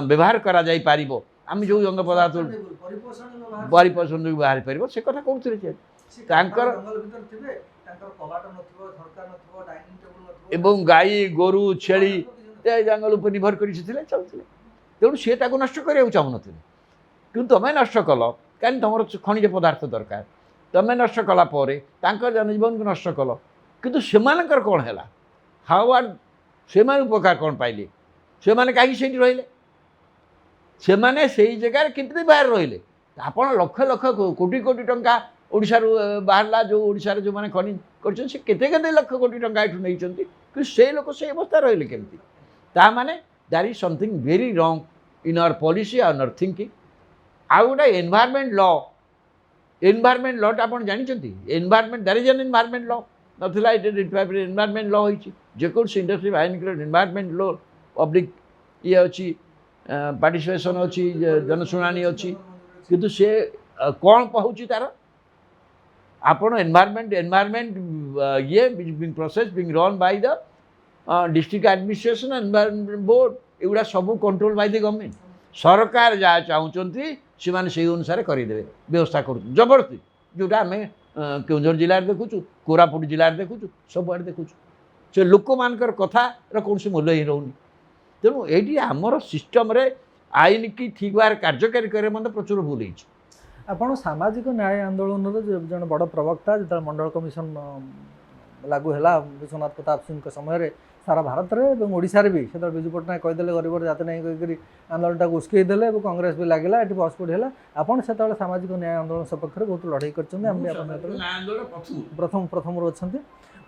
ବ୍ୟବହାର କରାଯାଇପାରିବ, ଆମେ ଯେଉଁ ଜଙ୍ଗଲ ପଦାର୍ଥ ପରିପୋଷଣ ଯୋଗୁଁ ବାହାରି ପାରିବ ସେ କଥା କହୁଥିଲେ। ସେ ତାଙ୍କର ଏବଂ ଗାଈ ଗୋରୁ ଛେଳି ଜଙ୍ଗଲ ଉପରେ ନିର୍ଭର କରି ଥିଲେ ଚାଲୁଥିଲେ। ତେଣୁ ସିଏ ତାକୁ ନଷ୍ଟ କରିବାକୁ ଚାହୁଁନଥିଲେ, କିନ୍ତୁ ତୁମେ ନଷ୍ଟ କଲ କାହିଁକି ତୁମର ଖଣିଜ ପଦାର୍ଥ ଦରକାର, ତୁମେ ନଷ୍ଟ କଲା ପରେ ତାଙ୍କ ଜନଜୀବନକୁ ନଷ୍ଟ କଲ। କିନ୍ତୁ ସେମାନଙ୍କର କ'ଣ ହେଲା, ହାୱାର୍ଡ ସେମାନେ ଉପକାର କ'ଣ ପାଇଲେ, ସେମାନେ କାହିଁକି ସେଇଠି ରହିଲେ, ସେମାନେ ସେଇ ଜାଗାରେ କେମିତି ବାହାରେ ରହିଲେ। ଆପଣ ଲକ୍ଷ ଲକ୍ଷ କୋଟି କୋଟି ଟଙ୍କା ଓଡ଼ିଶାରୁ ବାହାରିଲା, ଯେଉଁ ଓଡ଼ିଶାରେ ଯେଉଁମାନେ ଖଣି କରିଛନ୍ତି ସେ କେତେ କେତେ ଲକ୍ଷ କୋଟି ଟଙ୍କା ଏଠୁ ନେଇଛନ୍ତି, କିନ୍ତୁ ସେଇ ଲୋକ ସେଇ ଅବସ୍ଥାରେ ରହିଲେ କେମିତି? ତାମାନେ that is something very wrong in our policy our nor thinking. ଆଉ ଗୋଟେ ଏନଭାୟରମେଣ୍ଟ ଲଟା ଆପଣ ଜାଣିଛନ୍ତି, environment that is an environment law ନଥିଲା, ଏଇଟା ଏନଭାୟରମେଣ୍ଟ ଲ ହେଇଛି। ଯେକୌଣସି ଇଣ୍ଡଷ୍ଟ୍ରି ଆଇନକ୍ରେଡ଼ ଏନଭାୟରମେଣ୍ଟ ଲ ପବ୍ଲିକ୍ ଇଏ ଅଛି, ପାର୍ଟିସିପେସନ୍ ଅଛି, ଜନଶୁଣାଣି ଅଛି, କିନ୍ତୁ ସେ କ'ଣ କହୁଛି ତା'ର ଆପଣ ଏନଭାୟରମେଣ୍ଟ ଇଏ being process being run Bai ଦ ଡିଷ୍ଟ୍ରିକ୍ଟ ଆଡମିନିଷ୍ଟ୍ରେସନ୍ ଏନଭାୟରମେଣ୍ଟ ବୋର୍ଡ଼, ଏଗୁଡ଼ା ସବୁ କଣ୍ଟ୍ରୋଲ ବାଇ ଦି ଗଭର୍ଣ୍ଣମେଣ୍ଟ। ସରକାର ଯାହା ଚାହୁଁଛନ୍ତି ସେମାନେ ସେଇ ଅନୁସାରେ କରିଦେବେ, ବ୍ୟବସ୍ଥା କରୁଛନ୍ତି ଜବରଦସ୍ତି, ଯେଉଁଟା ଆମେ କେଉଁଝର ଜିଲ୍ଲାରେ ଦେଖୁଛୁ, କୋରାପୁଟ ଜିଲ୍ଲାରେ ଦେଖୁଛୁ, ସବୁଆଡ଼େ ଦେଖୁଛୁ। ସେ ଲୋକମାନଙ୍କର କଥାର କୌଣସି ମୂଲ୍ୟ ହିଁ ରହୁନି। ତେଣୁ ଏଇଠି ଆମର ସିଷ୍ଟମରେ ଆଇନ କି ଠିକ୍ ଭାବରେ କାର୍ଯ୍ୟକାରୀ କରିବା ମଧ୍ୟ ପ୍ରଚୁର ଭୁଲ ହେଇଛି। ଆପଣ ସାମାଜିକ ନ୍ୟାୟ ଆନ୍ଦୋଳନର ଜଣେ ବଡ଼ ପ୍ରବକ୍ତା, ଯେତେବେଳେ ମଣ୍ଡଳ କମିଶନ ଲାଗୁ ହେଲା ବିଶ୍ୱନାଥ ପ୍ରତାପ ସିଂଙ୍କ ସମୟରେ सारा भारत में और ओडिशा भी से विजु पट्टनायक कहीदे गरीब जाति नहीं कहीकि आंदोलन को उस्कई देले कांग्रेस भी लगे ये बसपोर्ट है आपड़ से सामाजिक न्याय आंदोलन सपक्ष में बहुत लड़ाई कर प्रथम प्रथम अच्छा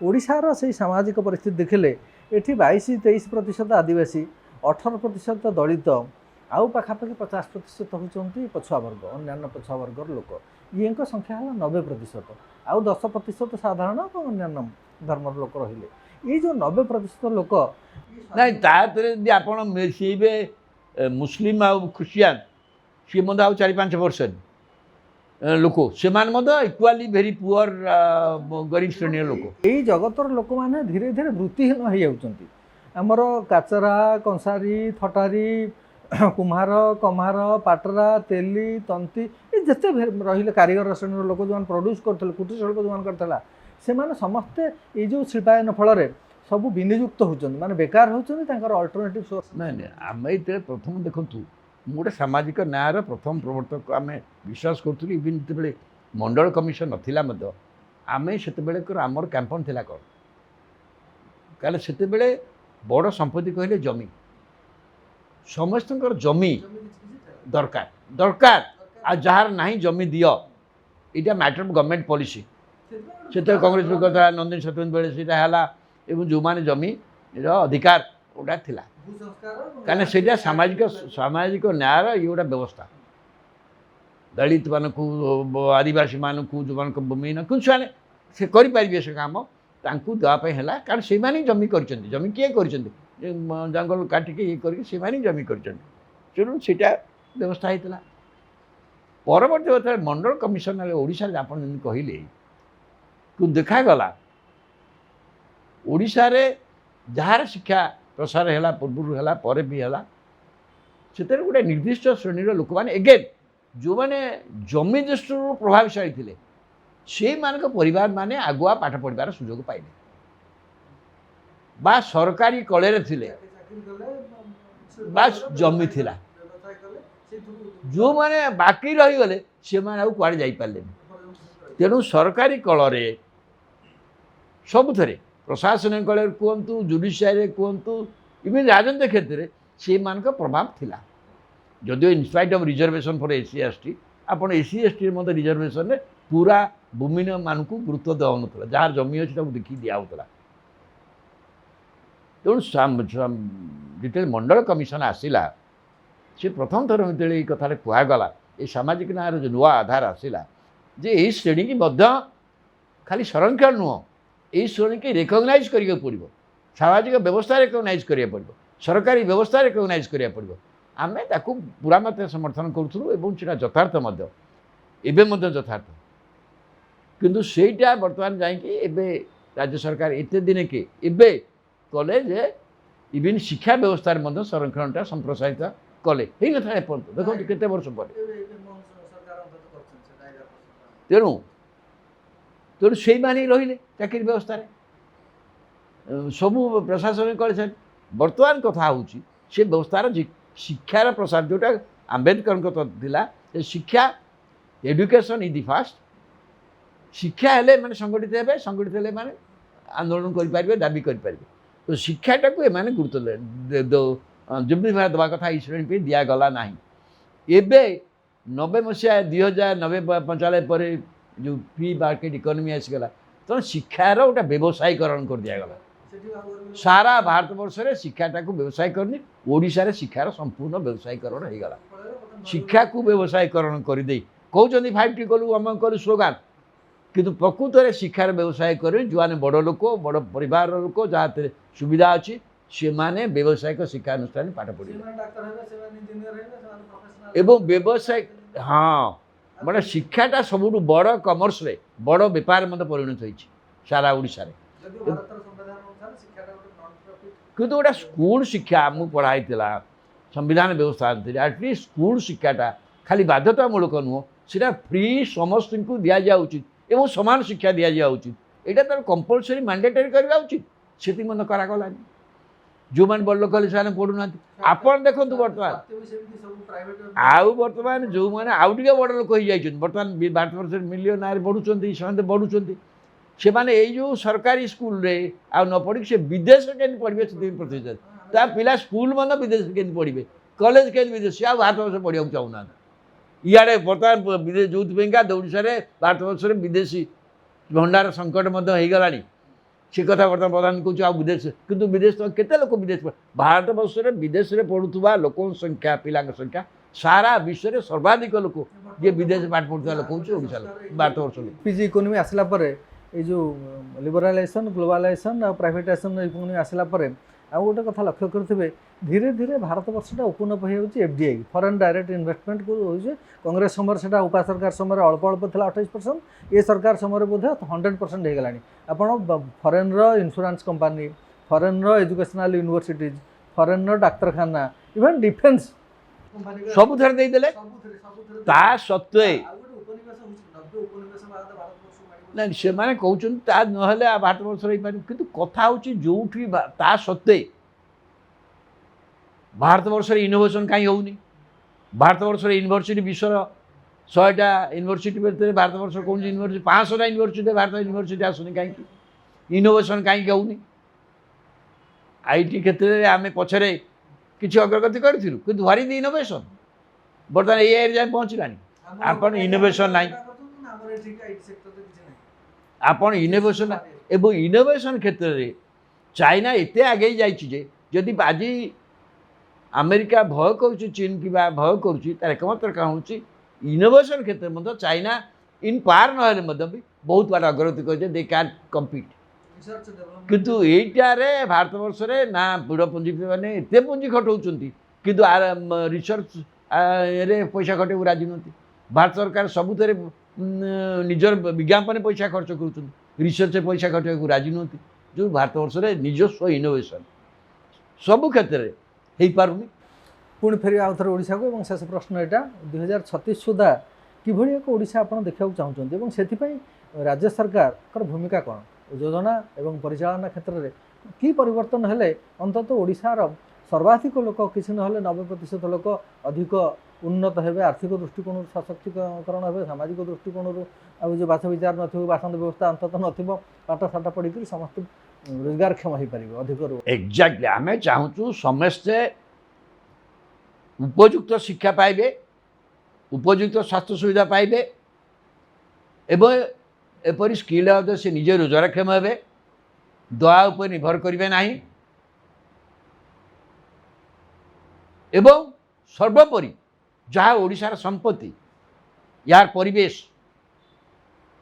ओडिशार से सामाजिक परिस्थिति देखिले ये 22-23% आदिवासी 18% दलित आउ पाखापाखि 50% होती पछुआ वर्ग अन्य पछुआ वर्गर लोक ये संख्या है 90% आउ 10% साधारण और अन्य धर्म लोक रहिले ये जो 90% लोक नहीं तादी आप मिसेबे मुस्लिम आ ख्रिस्टियान सी आउ 4-5% लोक से इक्वाली भेरी पुअर गरीब श्रेणी लोक यही जगतर लोक मैंने धीरे धीरे वृत्तिहीन हो जाती आमर काचरा कंसारी थटारी कुम्हार कम्हार पाटरा तेली तंती ये जिते रही कारीगर श्रेणी लोक जो प्रोड्यूस करते कुटीर शिल्प जो करता से समस्ते ये जो शिल्पायन फल सब विनियुक्त होती माने बेकार होती अल्टरनेटिव सोर्स नहीं आम ये प्रथम देखूँ गोटे सामाजिक न्यायर प्रथम प्रवर्तक आम विश्वास करूँ इवन जिते मंडल कमिशन नाला आम से आमर कैंपन थी कौन कहले से बड़ संपत्ति कहले जमी समस्त जमी दरकार दरकार आ जार नहीं जमी दियो इटा मैटर ऑफ गवर्नमेंट पॉलिसी से कांग्रेस भी करता नंदिनी सतवन बेले से जो मैंने जमी अधिकार गोटा थिला कहीं से सामाजिक सामाजिक न्यायर ये गोटा व्यवस्था दलित मानक आदिवासी मानक जो भूमि न कुछ से करें से कम देवाई है कारण से जमी कर जमी किए कर जंगल काटिक ये कर जमी कर व्यवस्था होता परवर्त बता मंडल कमिशन ओडिशा आप कहले कि देखागला ओडिशा रे जार शिक्षा प्रसार है पूर्व है पर भी है से गोटे निर्दिष्ट श्रेणीर लोक मैंने एगेन जो मैंने जमी दृष्टि प्रभावशाली थे से परिवार माने आगुआ पाठ पढ़ार सुजोग पाइले बा सरकारी कले थिले बा जमी थिला जो मैंने बाकी रहीगले से कुआड़े जापारे तेणु सरकारी कल सबुथ प्रशासनिक कल कहतु जुडिशियरी कहतु इवन राजनीति क्षेत्र में से प्रभाव थिला जदिव in spite of reservation for SC ST आपन एससी एसटी मत रिजर्वेशन में पूरा भूमिन मान गुरुत्व देना जार जमी अच्छी देखी दिखाला तेणु जिते मंडल कमिशन आसला से प्रथम थर ये कथा कहगला ये सामाजिक न्यायर जो नुआ आधार आसला जे यही श्रेणी की खाली संरक्षण नुह यही श्रेणी की रिकग्नाइज करिया पड़ो सामाजिक व्यवस्था रिकग्नाइज करिया पड़ो सरकारी व्यवस्था रिकग्नाइज करिया पड़ो आमे ताकू पूरा मात्रा समर्थन करूँ एवं सेटा यथार्थ यथार्थ किंतु सेटा बर्तमान जाइए राज्य सरकार एते दिन के एबे कले जे इवन शिक्षा व्यवस्था संरक्षणटा संप्रसारित कले ही न था देखो केते वर्ष पर तेणु तेणु से रही चाकरी व्यवस्था सबू प्रशासनिक कले बर्तमान कथा हूँ से व्यवस्थार शिक्षार प्रसार जोटा आंबेडकर शिक्षा एडुकेशन इज दि फास्ट शिक्षा हेले माने संगठित हेले माने आंदोलन करें दाबी करें तो शिक्षाटा को एमाने गुरुत्व जमी भाई दवा कथा ई श्रेणी पे दिगला ना एबे 90 मसीहा 2090-95 पर जो फ्री मार्केट इकोनॉमी आसीगला तो शिक्षार गोटे व्यवसायीकरण कर दिगला सारा भारत वर्ष में शिक्षाटा को व्यवसाय करनी ओडिशा रे शिक्षार संपूर्ण व्यवसायीकरण हो गला शिक्षा को व्यवसायीकरण करदे कहते 5T कलु आम कलु स्लोगान किंतु प्रकृत में शिक्षार व्यवसाय कर जो बड़ लोक बड़ परिवार लोक जहाँ सुविधा अच्छी से माने व्यावसायिक शिक्षानुष्ठान पाठ पढ़े एवं व्यवसाय हाँ मैंने शिक्षाटा सब बड़ कमर्स रे बड़ बेपार मत परिणत हो सारा ओडिशा रे किंतु गोटे स्कूल शिक्षा आमको पढ़ाई संविधान व्यवस्था एटलिस्ट स्कूल शिक्षाटा खाली बाध्यतामूलक नुह सीटा फ्री समस्त को दि जाए उचित एवं समान शिक्षा दि जाए उचित यहाँ तार कंपलसरी मैंडेटरी करवा उचित से करागला जो मैंने बड़ लोक से पढ़ुना आपड़ देखो बर्तमान आउ बर्तमान जो मैंने आउ टे बड़ लोक हो जाए बर्तमान भारत वर्ष मिलियन आय बढ़ुं बढ़ुं से माने यही जो सरकारी स्कूल रे आ न पढ़ी से विदेश के पढ़े से प्रतिशत ता पिला स्कूल मन विदेश के पढ़े कॉलेज के विदेश आ भारत वर्ष पढ़ा चाहूना इे बर्तमान विदेश जो ओडिशा भारत वर्ष विदेशी भंडार संकट हो गला से कथा बर्तमान प्रधान कौच आ विदेश किंतु विदेश तो केते लोक विदेश भारत वर्ष विदेश में पढ़ुवा लोक संख्या पिला संख्या सारा विश्व में सर्वाधिक लोक जे विदेश पाठ पढ़ुवा लोक हूँ भारत वर्ष लोक पीजी इकोनॉमी आसला परे ये जो लिबरालाइजेशन ग्लोबालाइजेशन और प्राइवेटाइजेशन इकोनॉमी आसला परे आ गोटे कथा लक्ष्य करेंगे धीरे धीरे भारत वर्षटा ओपन अप हो एफडीआई फॉरेन डायरेक्ट इन्वेस्टमेंट को हो कांग्रेस समय से उपा सरकार समय अल्प अल्प था 28% ये सरकार समय बोधे 100% हो गला आप foreign insurance company foreign educational universities foreign डाक्तरखाना इवन डिफेन्स सब थे देदेले ता सत्वे ना से माने कहउछन ता नहले भारत वर्ष रही पारि किंतु कथा होची जोठी ता सत्वे भारत वर्ष इनोवेशन कहीं होनी भारत वर्ष यूनिवर्सिटी विश्वर 100टा यूनिवर्सिटी भीतर भारत वर्ष कौन यूनिवर्सिटी 500टा यूनिवर्सिटी भारत यूनिवर्सिटी आसुनी कहीं इनोवेशन कहीं होनी आईटी क्षेत्र में आम पछरे किसी अग्रगति करूँ कि भारी इनोवेशन बर्तमान ये जाए पहुँचला आप इनोवेशन ना आपण इनोवेशन एवं इनोवेशन क्षेत्र में चाइना एते आगे जादी आज अमेरिका भय कर चीन की भय कर एकमात्र क्या हूँ इनोवेशन क्षेत्र में चाइना इन पार ना भी बहुत बार अग्रगति कर दे कैन कम्पीट किंतु एटारे भारत वर्ष में ना बुढ़ पुंजीपति मैंने एत पुंजी खटाऊँ किंतु रिसर्च रे पैसा खटे राजी नुहति भारत सरकार सबुथे निजर विज्ञापन पैसा खर्च कर रिसर्च पैसा खटाइक राजी नुहति जो भारत वर्ष में निजस्व इनोवेशन सबु क्षेत्र में हो पारुनी पुणी फेर आउ थे ओडिशा को शेष प्रश्न यहाँ 2036 सुधा किभली एक ओडिशा आप देखा चाहते से राज्य सरकार भूमिका कौन योजना एवं परिचालना क्षेत्र में कि परिवर्तन हेले अंततः ओडिशार सर्वाधिक लोक किसी ना 90% लोक अधिक उन्नत हेबे आर्थिक दृष्टिकोण सशक्तिकरण हे सामाजिक दृष्टिकोण अब जो बास विचार न बासन व्यवस्था अंततः न पाठ साठ पढ़ी समस्त रोजगारक्षम हो पार अधिक एक्जाक्टली आम चाहूँ समस्ते उपयुक्त शिक्षा पाइबे उपयुक्त स्वास्थ्य सुविधा पाइबे एवं एपरी स्किल से निजे रोजगारक्षम हे दया उपर निर्भर करेंगे ना एवं सर्वोपरि जहाँ ओडिशार संपत्ति यार परिवेश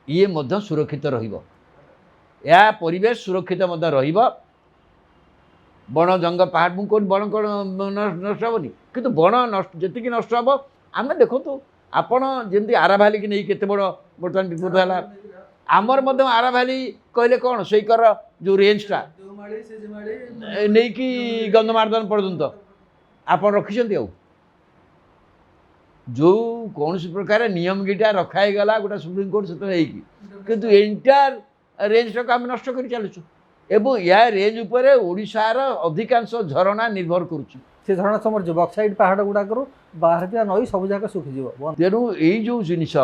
ये मध्य सुरक्षित रहिबो या परिवेश सुरक्षित मध्य रहिबो बण जंगल पहाड़ मुझे बण कौन नष्ट हेनी कि बण नष्ट जी नष्ट हम आम देखो आपण जमी आराभाली की नहीं केते बड़ बर्तमान विपद है आमर मध्य आराभाली कहले कौन से जो रेंजटा नहीं कि गंधमार्दन पर्यंत आप रखिंट जो कौन प्रकार नियम गीटा रखाई गला गोटा सुप्रीम कोर्ट से किंतु एंटायर रेंज टाक आम नष्ट कर चलुँ एवं या रेंज उपर ओडिशार अधिकांश झरणा निर्भर करुच्ची से झरणा समर जो बक्साइड पहाड़ गुड़ाक बाहर नई सब जगह सुखीज तेणु यही जो जिनिस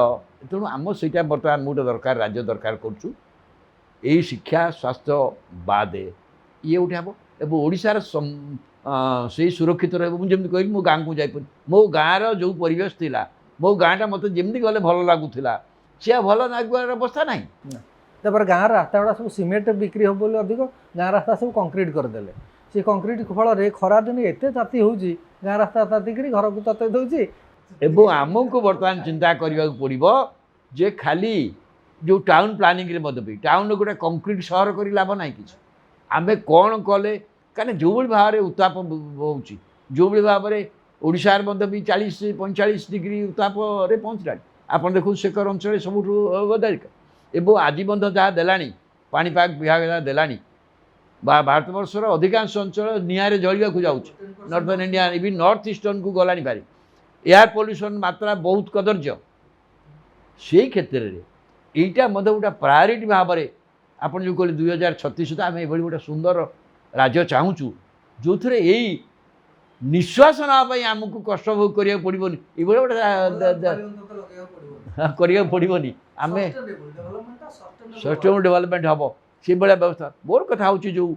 तेणु आम से बर्तमान गोटे दरकार राज्य दरकार करुँ यही शिक्षा स्वास्थ्य बादे ये गोटे हम एवं ओडिशार से सुरक्षित रही कहली मो गाँव को जापर मो गाँव जो परिवेश थिला मो गाँटा मत जमी गले भल लगुला सी भल लगवार अवस्था ना तापर गाँव रास्ता गुड़ा सब सीमेंट बिक्री हम बोले अधिक गाँव रास्ता सब कंक्रीट करदे से कंक्रीट फल खरा दिन एत ताती हो गाँव रास्ता तातिक घर को तत दूसरी एवं आमको बर्तमान चिंता करने पड़ो जे खाली जो टाउन प्लानिंग भी टाउन गोटे कंक्रीट सहर कर लाभ ना कि आम कौन कले कहीं जो भाव में उत्ताप होची जो भाव में ओडिशार भी 40-45 डिग्री उत्ताप पहुँचला आप देखो शेखर अंचल सब अधिक एवं आज जहाँ देलानी पाणीपाग विभाग जहाँ देलानी भारत वर्षर अधिकांश अंचल निआरे जलिया जाऊँच northern India even north eastern को गलानी पारे एयर पोल्यूशन मात्रा बहुत कदर्य से क्षेत्र में यहीटा गोटे प्रायोरीटी भाव में आप जो कहले 2036 सुधा आम ये गोटे सुंदर राज्य चाहूँ जो थे यही ନିଶ୍ୱାସ ନେବା ପାଇଁ ଆମକୁ କଷ୍ଟ ଭୋଗ କରିବାକୁ ପଡ଼ିବନି ଏଇଭଳି ଗୋଟେ କରିବାକୁ ପଡ଼ିବନି ଆମେ ସଷ୍ଟେନେବଲ୍ ଡେଭଲପମେଣ୍ଟ ହେବ ସେଇଭଳିଆ ବ୍ୟବସ୍ଥା ମୋର କଥା ହେଉଛି ଯେଉଁ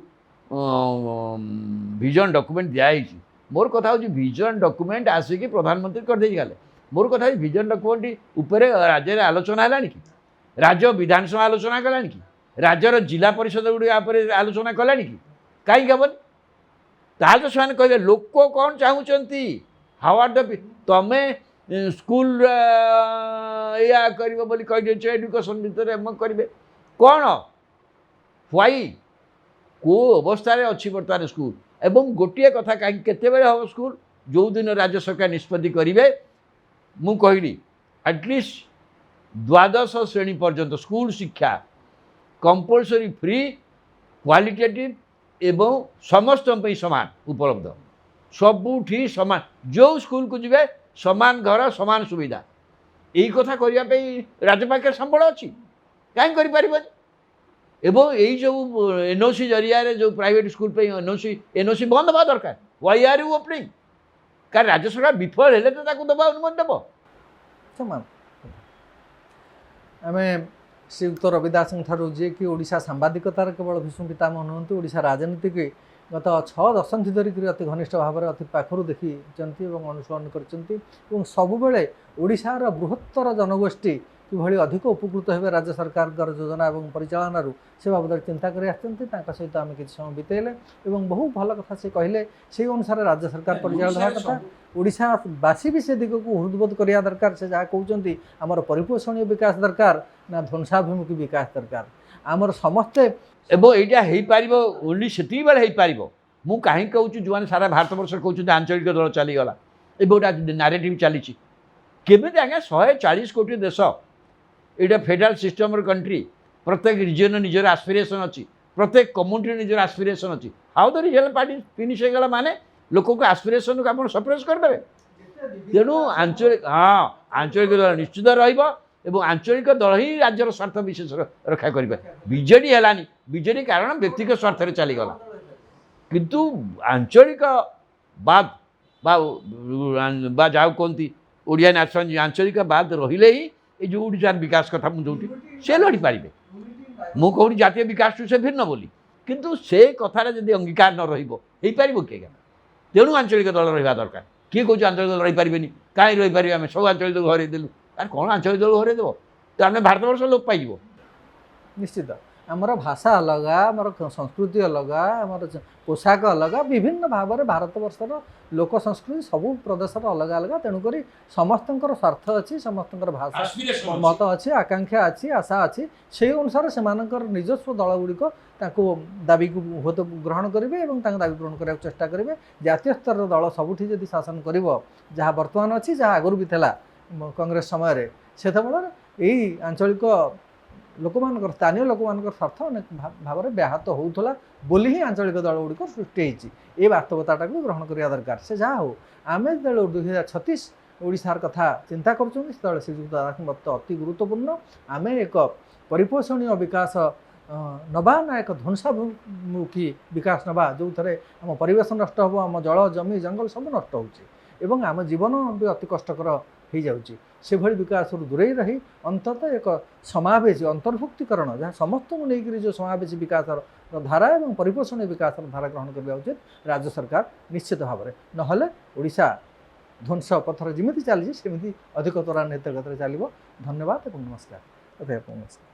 ଭିଜନ ଡକୁମେଣ୍ଟ ଦିଆହେଇଛି ମୋର କଥା ହେଉଛି ଭିଜନ ଡକୁମେଣ୍ଟ ଆସିକି ପ୍ରଧାନମନ୍ତ୍ରୀ କରିଦେଇ ଗଲେ ମୋର କଥା ହେଉଛି ଭିଜନ ଡକୁମେଣ୍ଟ ଉପରେ ରାଜ୍ୟରେ ଆଲୋଚନା ହେଲାଣି କି ରାଜ୍ୟ ବିଧାନସଭା ଆଲୋଚନା କଲାଣି କି ରାଜ୍ୟର ଜିଲ୍ଲା ପରିଷଦ ଗୁଡ଼ିକ ଉପରେ ଆଲୋଚନା କଲାଣି କି କାହିଁକି ହେବନି ତାହେଲେ ତ ସେମାନେ କହିବେ ଲୋକ କ'ଣ ଚାହୁଁଛନ୍ତି ହାଉ ଆର୍ ଦ ତମେ ସ୍କୁଲ ଏଇଆ କରିବ ବୋଲି କହିଦେଉଛ ଏଡୁକେସନ୍ ଭିତରେ କରିବେ କ'ଣ ହ୍ୱାଇ କେଉଁ ଅବସ୍ଥାରେ ଅଛି ବର୍ତ୍ତମାନ ସ୍କୁଲ ଏବଂ ଗୋଟିଏ କଥା କାହିଁକି କେତେବେଳେ ହେବ ସ୍କୁଲ ଯେଉଁଦିନ ରାଜ୍ୟ ସରକାର ନିଷ୍ପତ୍ତି କରିବେ ମୁଁ କହିଲି ଆଟଲିଷ୍ଟ ଦ୍ୱାଦଶ ଶ୍ରେଣୀ ପର୍ଯ୍ୟନ୍ତ ସ୍କୁଲ ଶିକ୍ଷା କମ୍ପଲସରି ଫ୍ରି କ୍ୱାଲିଟେଟିଭ୍ ଏବଂ ସମସ୍ତଙ୍କ ପାଇଁ ସମାନ ଉପଲବ୍ଧ ସବୁଠି ସମାନ ଯେଉଁ ସ୍କୁଲକୁ ଯିବେ ସମାନ ଘର ସମାନ ସୁବିଧା ଏଇ କଥା କରିବା ପାଇଁ ରାଜ୍ୟ ପାଖରେ ସମ୍ବଳ ଅଛି କାହିଁକି କରିପାରିବନି ଏବଂ ଏଇ ଯେଉଁ ଏନ୍ଓସି ଜରିଆରେ ଯେଉଁ ପ୍ରାଇଭେଟ୍ ସ୍କୁଲ ପାଇଁ ଏନ୍ଓସି ବନ୍ଦ ହେବା ଦରକାର ହ୍ୱାଇ ଆର୍ ୟୁ ଓପନିଂ କାରଣ ରାଜ୍ୟ ସରକାର ବିଫଳ ହେଲେ ତ ତାକୁ ଦେବା ଅନୁମତି ଦେବ ସମାନ ଆମେ ଶ୍ରୀଯୁକ୍ତ ରବି ଦାସଙ୍କ ଠାରୁ ଯିଏକି ଓଡ଼ିଶା ସାମ୍ବାଦିକତାର କେବଳ ଭୀଷ୍ମ ପିତାମହ ନୁହନ୍ତି ଓଡ଼ିଶା ରାଜନୀତିକି ଗତ 6 ଦଶନ୍ଧି ଧରିକରି ଅତି ଘନିଷ୍ଠ ଭାବରେ ଅତି ପାଖରୁ ଦେଖିଛନ୍ତି ଏବଂ ଅନୁସରଣ କରିଛନ୍ତି ଏବଂ ସବୁବେଳେ ଓଡ଼ିଶାର ବୃହତ୍ତର ଜନଗୋଷ୍ଠୀ କିଭଳି ଅଧିକ ଉପକୃତ ହେବେ ରାଜ୍ୟ ସରକାରଙ୍କର ଯୋଜନା ଏବଂ ପରିଚାଳନାରୁ ସେ ବାବଦରେ ଚିନ୍ତା କରି ଆସିଛନ୍ତି ତାଙ୍କ ସହିତ ଆମେ କିଛି ସମୟ ବିତେଇଲେ ଏବଂ ବହୁ ଭଲ କଥା ସେ କହିଲେ ସେହି ଅନୁସାରେ ରାଜ୍ୟ ସରକାର ପରିଚାଳନା ହେବା କଥା ଓଡ଼ିଶାବାସୀ ବି ସେ ଦିଗକୁ ହୃଦବୋଧ କରିବା ଦରକାର ସେ ଯାହା କହୁଛନ୍ତି ଆମର ପରିପୋଷଣୀୟ ବିକାଶ ଦରକାର ନା ଧ୍ୱଂସାଭିମୁଖୀ ବିକାଶ ଦରକାର ଆମର ସମସ୍ତେ ଏବଂ ଏଇଟା ହେଇପାରିବ ଓନ୍ଲି ସେତିକି ବେଳେ ହେଇପାରିବ ମୁଁ କାହିଁକି କହୁଛି ଯେଉଁମାନେ ସାରା ଭାରତବର୍ଷରେ କହୁଛନ୍ତି ଆଞ୍ଚଳିକ ଦଳ ଚାଲିଗଲା ଏବେ ଗୋଟେ ନାରେଟିଭ୍ ଚାଲିଛି କେମିତି ଆଜ୍ଞା 140 କୋଟି ଦେଶ ଏଇଟା ଫେଡେରାଲ ସିଷ୍ଟମର କଣ୍ଟ୍ରି ପ୍ରତ୍ୟେକ ରିଜିଅନ୍ର ନିଜର ଆସ୍ପିରେସନ୍ ଅଛି ପ୍ରତ୍ୟେକ କମ୍ୟୁନିଟିର ନିଜର ଆସ୍ପିରେସନ୍ ଅଛି ହାଉ ଦ ରିଜିଅନାଲ ପାର୍ଟି ଫିନିଶ୍ ହେଇଗଲା ମାନେ ଲୋକଙ୍କୁ ଆସ୍ପିରେସନ୍କୁ ଆପଣ ସପ୍ରେସ୍ କରିଦେବେ ତେଣୁ ଆଞ୍ଚଳିକ ଦଳ ନିଶ୍ଚିତ ରହିବ ଏବଂ ଆଞ୍ଚଳିକ ଦଳ ହିଁ ରାଜ୍ୟର ସ୍ୱାର୍ଥ ବିଶେଷ ରକ୍ଷା କରିବେ ବିଜେଡ଼ି ହେଲାନି ବିଜେଡ଼ି କାରଣ ବ୍ୟକ୍ତିଗତ ସ୍ୱାର୍ଥରେ ଚାଲିଗଲା କିନ୍ତୁ ଆଞ୍ଚଳିକ ବା ଯାହାକୁ କୁହନ୍ତି ଓଡ଼ିଆ ନ୍ୟାସନାଲ ଆଞ୍ଚଳିକ ବାଦ ରହିଲେ ହିଁ এই যে ଓଡ଼ିଶାର ବିକାଶ କଥା ମୁଁ ଯେଉଁଠି ସେ ଲଢ଼ିପାରିବେ ମୁଁ କହୁନି ଜାତୀୟ ବିକାଶଠୁ ସେ ଭିନ୍ନ ବୋଲି କିନ୍ତୁ ସେ କଥାରେ ଯଦି ଅଙ୍ଗୀକାର ନ ରହିବ ହେଇପାରିବ କିଏ କେବେ ତେଣୁ ଆଞ୍ଚଳିକ ଦଳ ରହିବା ଦରକାର କିଏ କହୁଛି ଆଞ୍ଚଳିକ ଦଳ ରହିପାରିବେନି କାହିଁ ରହିପାରିବେ ଆମେ ସବୁ ଆଞ୍ଚଳିକ ଦଳ ହରେଇ ଦେଲୁ ଆରେ କ'ଣ ଆଞ୍ଚଳିକ ଦଳ ହରେଇ ଦେବ ତ ଆମେ ଭାରତବର୍ଷ ଲୋପ ପାଇଯିବ ନିଶ୍ଚିତ ଆମର ଭାଷା ଅଲଗା ଆମର ସଂସ୍କୃତି ଅଲଗା ଆମର ପୋଷାକ ଅଲଗା ବିଭିନ୍ନ ଭାବରେ ଭାରତବର୍ଷର ଲୋକ ସଂସ୍କୃତି ସବୁ ପ୍ରଦେଶର ଅଲଗା ଅଲଗା ତେଣୁକରି ସମସ୍ତଙ୍କର ସ୍ୱାର୍ଥ ଅଛି ସମସ୍ତଙ୍କର ଭାଷା ମତ ଅଛି ଆକାଂକ୍ଷା ଅଛି ଆଶା ଅଛି ସେହି ଅନୁସାରେ ସେମାନଙ୍କର ନିଜସ୍ୱ ଦଳ ଗୁଡ଼ିକ ତାଙ୍କୁ ଦାବିକୁ ହୁଏତ ଗ୍ରହଣ କରିବେ ଏବଂ ତାଙ୍କ ଦାବି ପୂରଣ କରିବାକୁ ଚେଷ୍ଟା କରିବେ ଜାତୀୟ ସ୍ତରର ଦଳ ସବୁଠି ଯଦି ଶାସନ କରିବ ଯାହା ବର୍ତ୍ତମାନ ଅଛି ଯାହା ଆଗରୁ ବି ଥିଲା କଂଗ୍ରେସ ସମୟରେ ସେତେବେଳେ ଏଇ ଆଞ୍ଚଳିକ ଲୋକମାନଙ୍କର ସ୍ଥାନୀୟ ଲୋକମାନଙ୍କର ସ୍ୱାର୍ଥ ଅନେକ ଭାବରେ ବ୍ୟାହତ ହେଉଥିଲା ବୋଲି ହିଁ ଆଞ୍ଚଳିକ ଦଳ ଗୁଡ଼ିକ ସୃଷ୍ଟି ହେଇଛି ଏ ବାସ୍ତବତାଟାକୁ ଗ୍ରହଣ କରିବା ଦରକାର ସେ ଯାହା ହଉ ଆମେ ଯେତେବେଳେ 2036 ଓଡ଼ିଶାର କଥା ଚିନ୍ତା କରୁଛନ୍ତି ସେତେବେଳେ ଶ୍ରୀଯୁକ୍ତ ଦାଦାଙ୍କ ମତ ଅତି ଗୁରୁତ୍ୱପୂର୍ଣ୍ଣ ଆମେ ଏକ ପରିପୋଷଣୀୟ ବିକାଶ ନେବା ନା ଏକ ଧ୍ୱଂସାଭିମୁଖୀ ବିକାଶ ନେବା ଯେଉଁଥିରେ ଆମ ପରିବେଶ ନଷ୍ଟ ହେବ ଆମ ଜଳ ଜମି ଜଙ୍ଗଲ ସବୁ ନଷ୍ଟ ହେଉଛି ଏବଂ ଆମ ଜୀବନ ବି ଅତି କଷ୍ଟକର ହେଇଯାଉଛି ସେଭଳି ବିକାଶରୁ ଦୂରେଇ ରହି ଅନ୍ତତଃ ଏକ ସମାବେଶୀ ଅନ୍ତର୍ଭୁକ୍ତିକରଣ ଯାହା ସମସ୍ତଙ୍କୁ ନେଇକରି ଯେଉଁ ସମାବେଶୀ ବିକାଶର ଧାରା ଏବଂ ପରିପୋଷଣୀୟ ବିକାଶର ଧାରା ଗ୍ରହଣ କରିବା ଉଚିତ ରାଜ୍ୟ ସରକାର ନିଶ୍ଚିତ ଭାବରେ ନହେଲେ ଓଡ଼ିଶା ଧ୍ୱଂସ ପଥରେ ଯେମିତି ଚାଲିଛି ସେମିତି ଅଧିକ ତ୍ୱରାନ୍ୱିତ ଗତିରେ ଚାଲିବ ଧନ୍ୟବାଦ ଏବଂ ନମସ୍କାର।